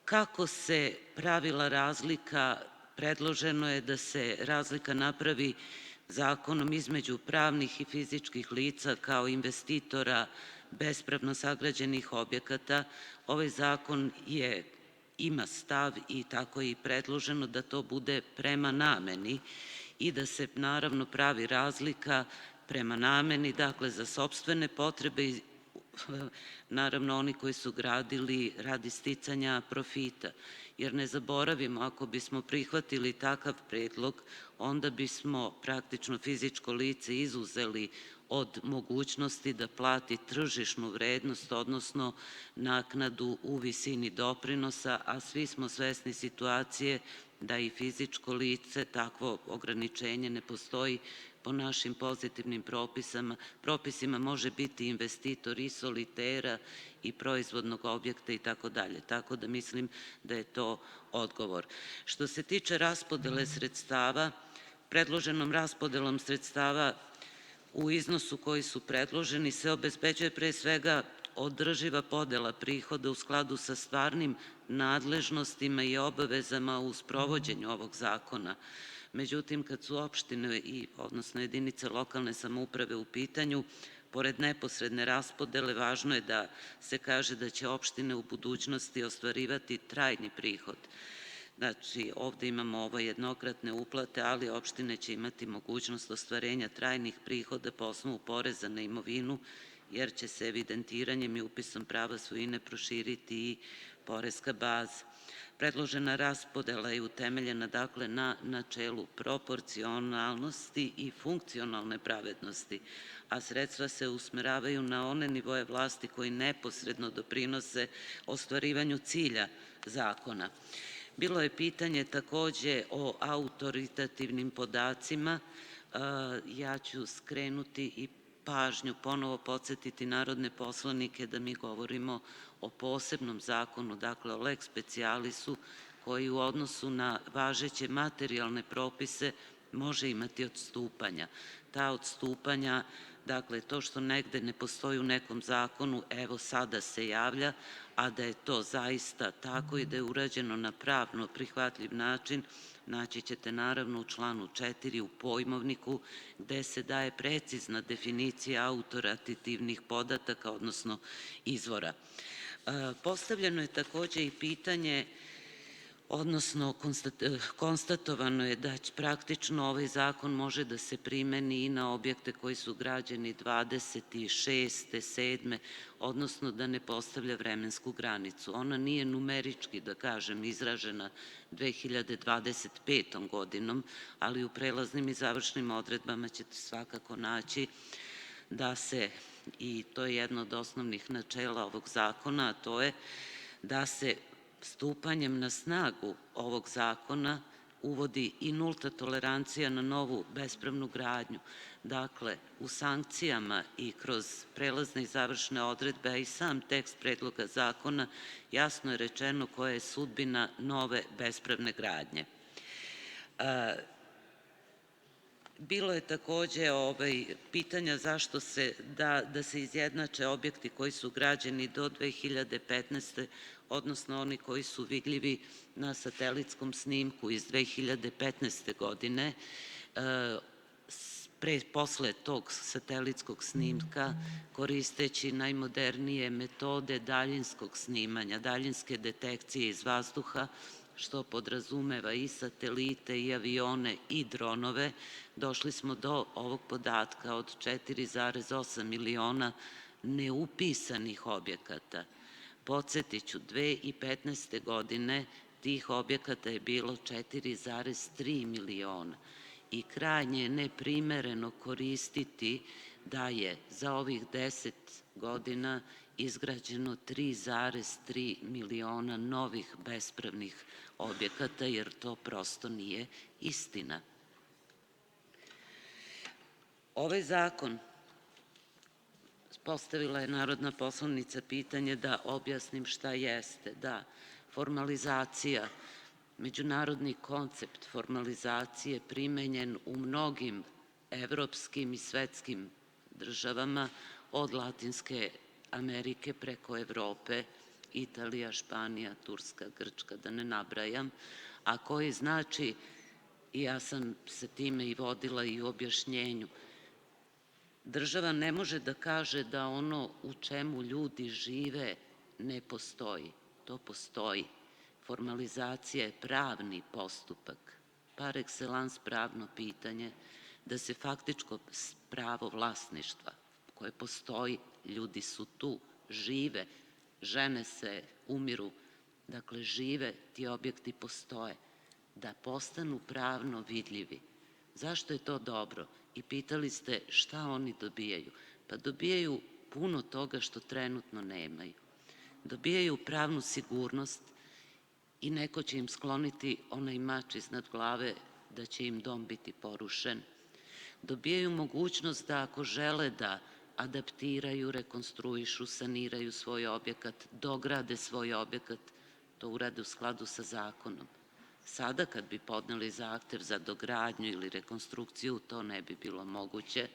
U: Kako se pravila razlika, predloženo je da se razlika napravi zakonom između pravnih i fizičkih lica kao investitora bespravno sagrađenih objekata. Ovaj zakon ima stav i tako je i predloženo da to bude prema nameni i da se naravno pravi razlika prema nameni, dakle za sopstvene potrebe i naravno oni koji su gradili radi sticanja profita. Jer ne zaboravimo, ako bismo prihvatili takav predlog, onda bismo praktično fizičko lice izuzeli od mogućnosti da plati tržišnu vrednost, odnosno naknadu u visini doprinosa, a svi smo svesni situacije da i fizičko lice, takvo ograničenje ne postoji po našim pozitivnim propisima, može biti investitor i solitera i proizvodnog objekta i tako dalje. Tako da mislim da je to odgovor. Što se tiče raspodele sredstava, predloženom raspodelom sredstava u iznosu koji su predloženi se obezbeđuje pre svega održiva podela prihoda u skladu sa stvarnim nadležnostima i obavezama u sprovođenju ovog zakona. Međutim, kad su opštine odnosno jedinice lokalne samouprave u pitanju, pored neposredne raspodele, važno je da se kaže da će opštine u budućnosti ostvarivati trajni prihod. Znači, ovde imamo ove jednokratne uplate, ali opštine će imati mogućnost ostvarenja trajnih prihoda po osnovu poreza na imovinu, jer će se evidentiranjem i upisom prava svojine proširiti i poreska baza. Predložena raspodela je utemeljena dakle na načelu proporcionalnosti i funkcionalne pravednosti, a sredstva se usmeravaju na one nivoje vlasti koji neposredno doprinose ostvarivanju cilja zakona. Bilo je pitanje takođe o autoritativnim podacima. Ja ću skrenuti i pažnju, ponovo podsjetiti narodne poslanike da mi govorimo o posebnom zakonu, dakle o lex specialisu, koji u odnosu na važeće materijalne propise može imati odstupanja. Ta odstupanja, dakle to što negde ne postoji u nekom zakonu, evo sada se javlja, a da je to zaista tako i da je urađeno na pravno prihvatljiv način, naći ćete naravno u članu 4 u pojmovniku gde se daje precizna definicija autoritativnih podataka, odnosno izvora. Postavljeno je takođe i pitanje, odnosno konstatovano je da praktično ovaj zakon može da se primeni i na objekte koji su građeni 26. 7. odnosno da ne postavlja vremensku granicu. Ona nije numerički, da kažem, izražena 2025. godinom, ali u prelaznim i završnim odredbama ćete svakako naći da se, i to je jedno od osnovnih načela ovog zakona, a to je da se stupanjem na snagu ovog zakona uvodi i nulta tolerancija na novu bespravnu gradnju. Dakle, u sankcijama i kroz prelazne i završne odredbe, a i sam tekst predloga zakona, jasno je rečeno koja je sudbina nove bespravne gradnje. Bilo je takođe pitanja zašto da se izjednače objekti koji su građeni do 2015. odnosno oni koji su vidljivi na satelitskom snimku iz 2015. godine. Posle tog satelitskog snimka, koristeći najmodernije metode daljinskog snimanja, daljinske detekcije iz vazduha, što podrazumeva i satelite, i avione, i dronove, došli smo do ovog podatka od 4,8 miliona neupisanih objekata. Podsjetiću, 2015. godine tih objekata je bilo 4,3 miliona i krajnje je neprimereno koristiti da je za ovih 10 godina izgrađeno 3,3 miliona novih bespravnih objekata, jer to prosto nije istina. Ovaj zakon, postavila je narodna poslanica pitanje, da objasnim šta jeste, da formalizacija, međunarodni koncept formalizacije primenjen u mnogim evropskim i svetskim državama, od Latinske Amerike preko Evrope, Italija, Španija, Turska, Grčka, da ne nabrajam, a koji znači, i ja sam se time i vodila i u objašnjenju, država ne može da kaže da ono u čemu ljudi žive ne postoji. To postoji. Formalizacija je pravni postupak, par excellence pravno pitanje, da se faktičko pravo vlasništva koje postoji, ljudi su tu, žive, žene se, umiru, dakle žive, ti objekti postoje, da postanu pravno vidljivi. Zašto je to dobro? I pitali ste šta oni dobijaju? Pa dobijaju puno toga što trenutno nemaju. Dobijaju pravnu sigurnost i neko će im skloniti onaj mač iznad glave da će im dom biti porušen. Dobijaju mogućnost da ako žele da adaptiraju, rekonstruišu, saniraju svoj objekat, dograde svoj objekat, to urade u skladu sa zakonom. Sada kad bi podneli zahtev za dogradnju ili rekonstrukciju, to ne bi bilo moguće,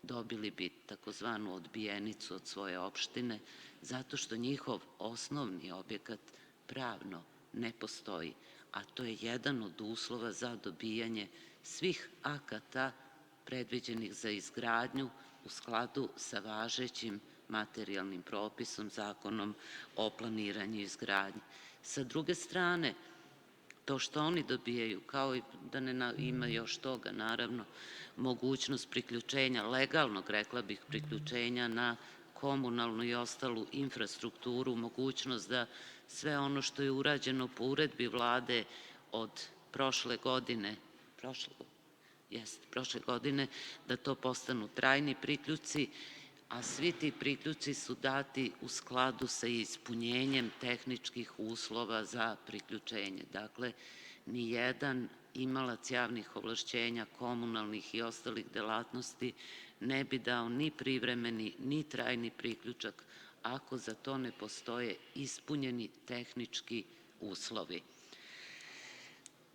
U: dobili bi takozvanu odbijenicu od svoje opštine, zato što njihov osnovni objekat pravno ne postoji, a to je jedan od uslova za dobijanje svih akata predviđenih za izgradnju u skladu sa važećim materijalnim propisom, Zakonom o planiranju i izgradnji. Sa druge strane, to što oni dobijaju, kao i da ne ima još toga, naravno, mogućnost priključenja, legalnog, rekla bih, priključenja na komunalnu i ostalu infrastrukturu, mogućnost da sve ono što je urađeno po uredbi vlade od prošle godine, da to postanu trajni priključci, a svi ti priključci su dati u skladu sa ispunjenjem tehničkih uslova za priključenje. Dakle, nijedan imalac javnih ovlašćenja, komunalnih i ostalih delatnosti ne bi dao ni privremeni, ni trajni priključak ako za to ne postoje ispunjeni tehnički uslovi.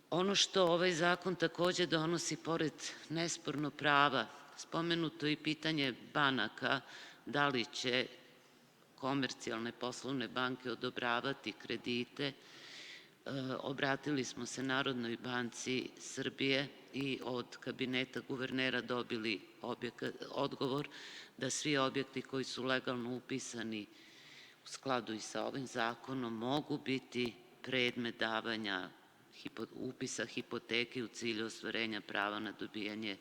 U: Ono što ovaj zakon takođe donosi, pored nesporno prava, spomenuto i pitanje banaka, da li će komercijalne poslovne banke odobravati kredite. Obratili smo se Narodnoj banci Srbije i od kabineta guvernera dobili odgovor da svi objekti koji su legalno upisani u skladu i sa ovim zakonom mogu biti predmet davanja upisa hipoteke u cilju ostvarenja prava na dobijanje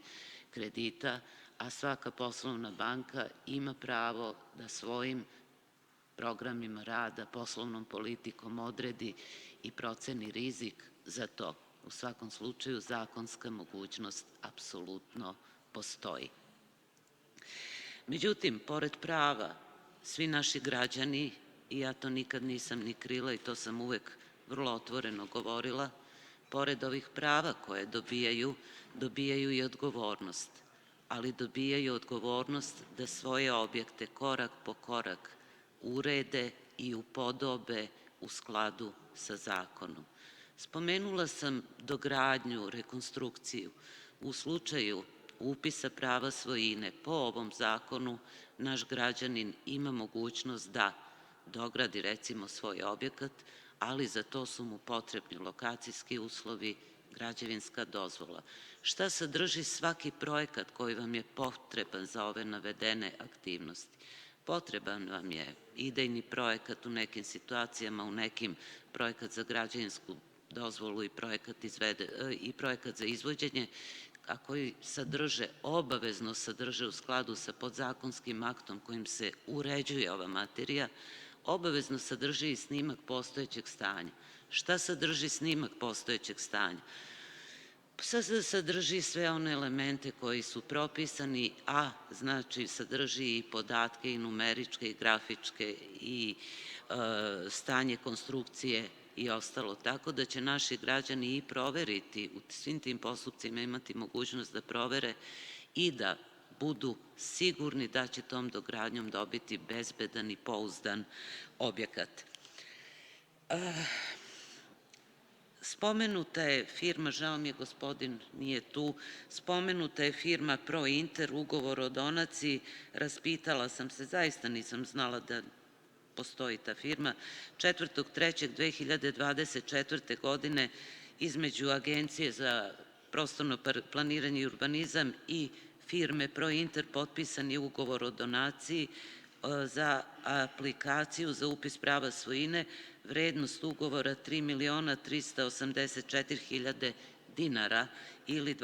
U: kredita, a svaka poslovna banka ima pravo da svojim programima rada, poslovnom politikom odredi i proceni rizik za to. U svakom slučaju, zakonska mogućnost apsolutno postoji. Međutim, pored prava, svi naši građani, i ja to nikad nisam ni krila i to sam uvek vrlo otvoreno govorila, pored ovih prava koje dobijaju i odgovornost, ali dobijaju odgovornost da svoje objekte korak po korak urede i upodobe u skladu sa zakonom. Spomenula sam dogradnju, rekonstrukciju. U slučaju upisa prava svojine po ovom zakonu naš građanin ima mogućnost da dogradi recimo svoj objekat, ali za to su mu potrebni lokacijski uslovi, građevinska dozvola. Šta sadrži svaki projekat koji vam je potreban za ove navedene aktivnosti? Potreban vam je idejni projekat u nekim situacijama, u nekim projekat za građevinsku dozvolu i projekat za izvođenje, a koji obavezno sadrže u skladu sa podzakonskim aktom kojim se uređuje ova materija, obavezno sadrži i snimak postojećeg stanja. Šta sadrži snimak postojećeg stanja? Sadrži sve one elemente koji su propisani, a znači sadrži i podatke i numeričke i grafičke i stanje konstrukcije i ostalo, tako da će naši građani i proveriti, u svim tim postupcima imati mogućnost da provere i da budu sigurni da će tom dogradnjom dobiti bezbedan i pouzdan objekat. Spomenuta je firma, žao mi je gospodin nije tu, spomenuta je firma Prointer, ugovor o donaciji, raspitala sam se, zaista nisam znala da postoji ta firma, 4.3.2024. godine između Agencije za prostorno planiranje i urbanizam i firme Prointer potpisan je ugovor o donaciji za aplikaciju za upis prava svojine, vrednost ugovora 3.384.000 dinara ili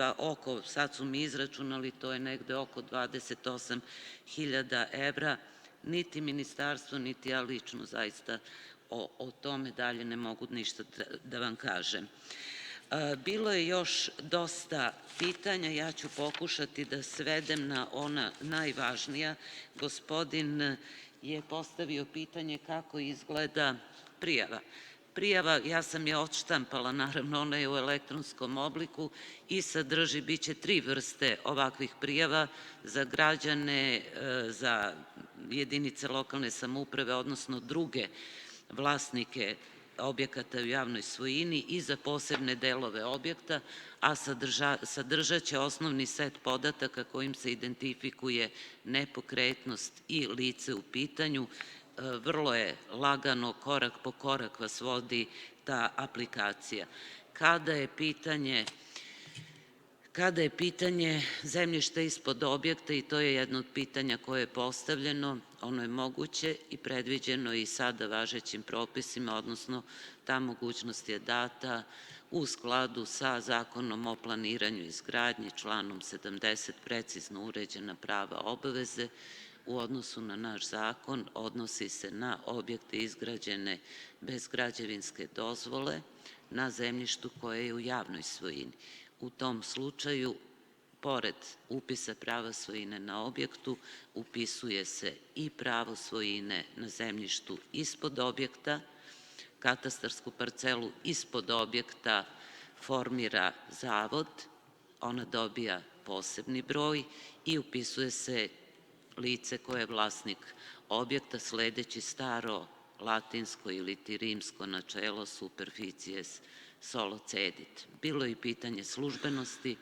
U: sad su mi izračunali, to je negde oko 28.000 evra. Niti ministarstvo, niti ja lično zaista o tome dalje ne mogu ništa da vam kažem. Bilo je još dosta pitanja, ja ću pokušati da svedem na ona najvažnija. Gospodin je postavio pitanje kako izgleda prijava. Prijava, ja sam je odštampala, naravno ona je u elektronskom obliku i sadrži, bit će 3 vrste ovakvih prijava za građane, za jedinice lokalne samouprave, odnosno druge vlasnike objekata u javnoj svojini i za posebne delove objekta, a sadržat će osnovni set podataka kojim se identifikuje nepokretnost i lice u pitanju. Vrlo je lagano, korak po korak vas vodi ta aplikacija. Kada je pitanje zemljišta ispod objekta, i to je jedno od pitanja koje je postavljeno, ono je moguće i predviđeno i sada važećim propisima, odnosno ta mogućnost je data u skladu sa Zakonom o planiranju i izgradnji, članom 70, precizno uređena prava obaveze. U odnosu na naš zakon odnosi se na objekte izgrađene bez građevinske dozvole na zemljištu koje je u javnoj svojini. U tom slučaju, pored upisa prava svojine na objektu, upisuje se i pravo svojine na zemljištu ispod objekta, katastarsku parcelu ispod objekta formira zavod, ona dobija posebni broj i upisuje se lice koje je vlasnik objekta sledeći staro latinsko ili rimsko načelo superficies solo cedit. Bilo je i pitanje službenosti.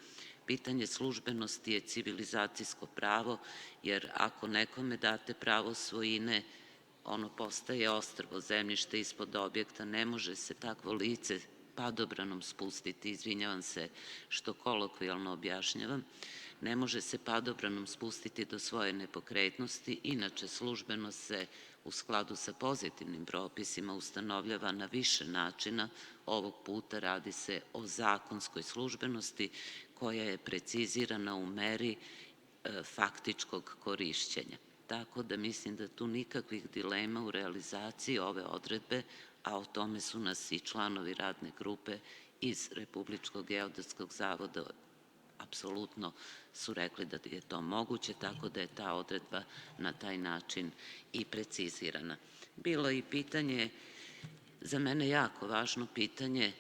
U: Pitanje službenosti je civilizacijsko pravo, jer ako nekome date pravo svojine, ono postaje ostrvo zemljište ispod objekta, ne može se takvo lice padobranom spustiti, izvinjavam se što kolokvijalno objašnjavam, ne može se padobranom spustiti do svoje nepokretnosti, inače službenost se u skladu sa pozitivnim propisima ustanovljava na više načina, ovog puta radi se o zakonskoj službenosti koja je precizirana u meri faktičkog korišćenja. Tako da mislim da tu nikakvih dilema u realizaciji ove odredbe, a o tome su nas i članovi radne grupe iz Republičkog geodetskog zavoda apsolutno su rekli da je to moguće, tako da je ta odredba na taj način i precizirana. Bilo je i pitanje, za mene jako važno pitanje,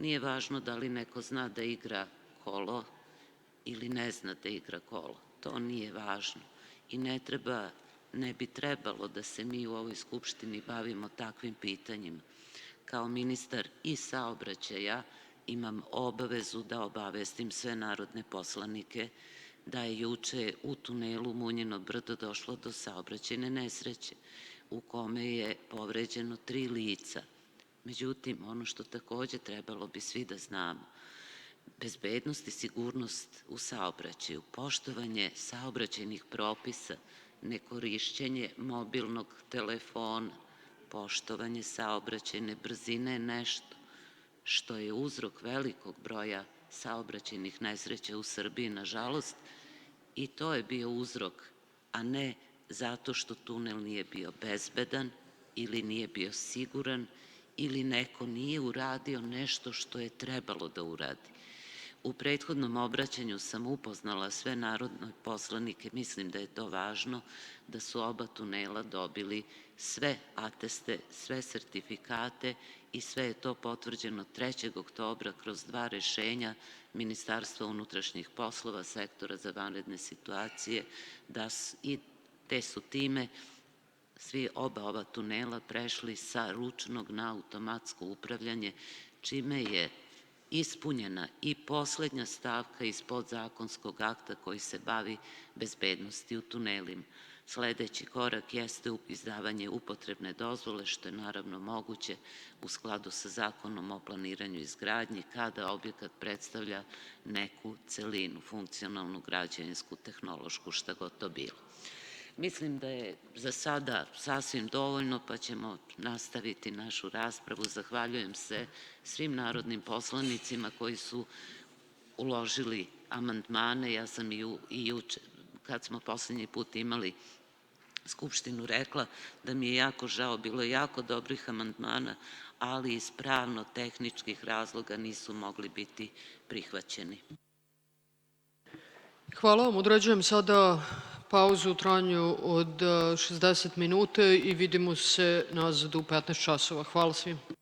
U: Nije važno da li neko zna da igra kolo ili ne zna da igra kolo. To nije važno i ne bi trebalo da se mi u ovoj Skupštini bavimo takvim pitanjima. Kao ministar i saobraćaja imam obavezu da obavestim sve narodne poslanike da je juče u tunelu Munjino brdo došlo do saobraćajne nesreće u kome je povređeno 3 lica. Međutim, ono što takođe trebalo bi svi da znamo, bezbednost i sigurnost u saobraćaju, poštovanje saobraćajnih propisa, nekorišćenje mobilnog telefona, poštovanje saobraćajne brzine je nešto što je uzrok velikog broja saobraćajnih nesreća u Srbiji, nažalost, i to je bio uzrok, a ne zato što tunel nije bio bezbedan ili nije bio siguran ili neko nije uradio nešto što je trebalo da uradi. U prethodnom obraćanju sam upoznala sve narodne poslanike, mislim da je to važno, da su oba tunela dobili sve ateste, sve sertifikate i sve je to potvrđeno 3. oktobra kroz 2 rešenja Ministarstva unutrašnjih poslova, sektora za vanredne situacije, te su time oba ova tunela prešli sa ručnog na automatsko upravljanje, čime je ispunjena i poslednja stavka iz podzakonskog akta koji se bavi bezbednosti u tunelima. Sledeći korak jeste izdavanje upotrebne dozvole, što je naravno moguće u skladu sa Zakonom o planiranju i izgradnji kada objekat predstavlja neku celinu, funkcionalnu, građevinsku, tehnološku, šta god to bilo. Mislim da je za sada sasvim dovoljno, pa ćemo nastaviti našu raspravu. Zahvaljujem se svim narodnim poslanicima koji su uložili amandmane. Ja sam i juče, kad smo poslednji put imali Skupštinu, rekla da mi je jako žao, bilo je jako dobrih amandmana, ali iz pravno-tehničkih razloga nisu mogli biti prihvaćeni.
A: Hvala vam. Određujem sada pauzu u trajanju od 60 minuta i vidimo se nazad u 15 časova. Hvala svima.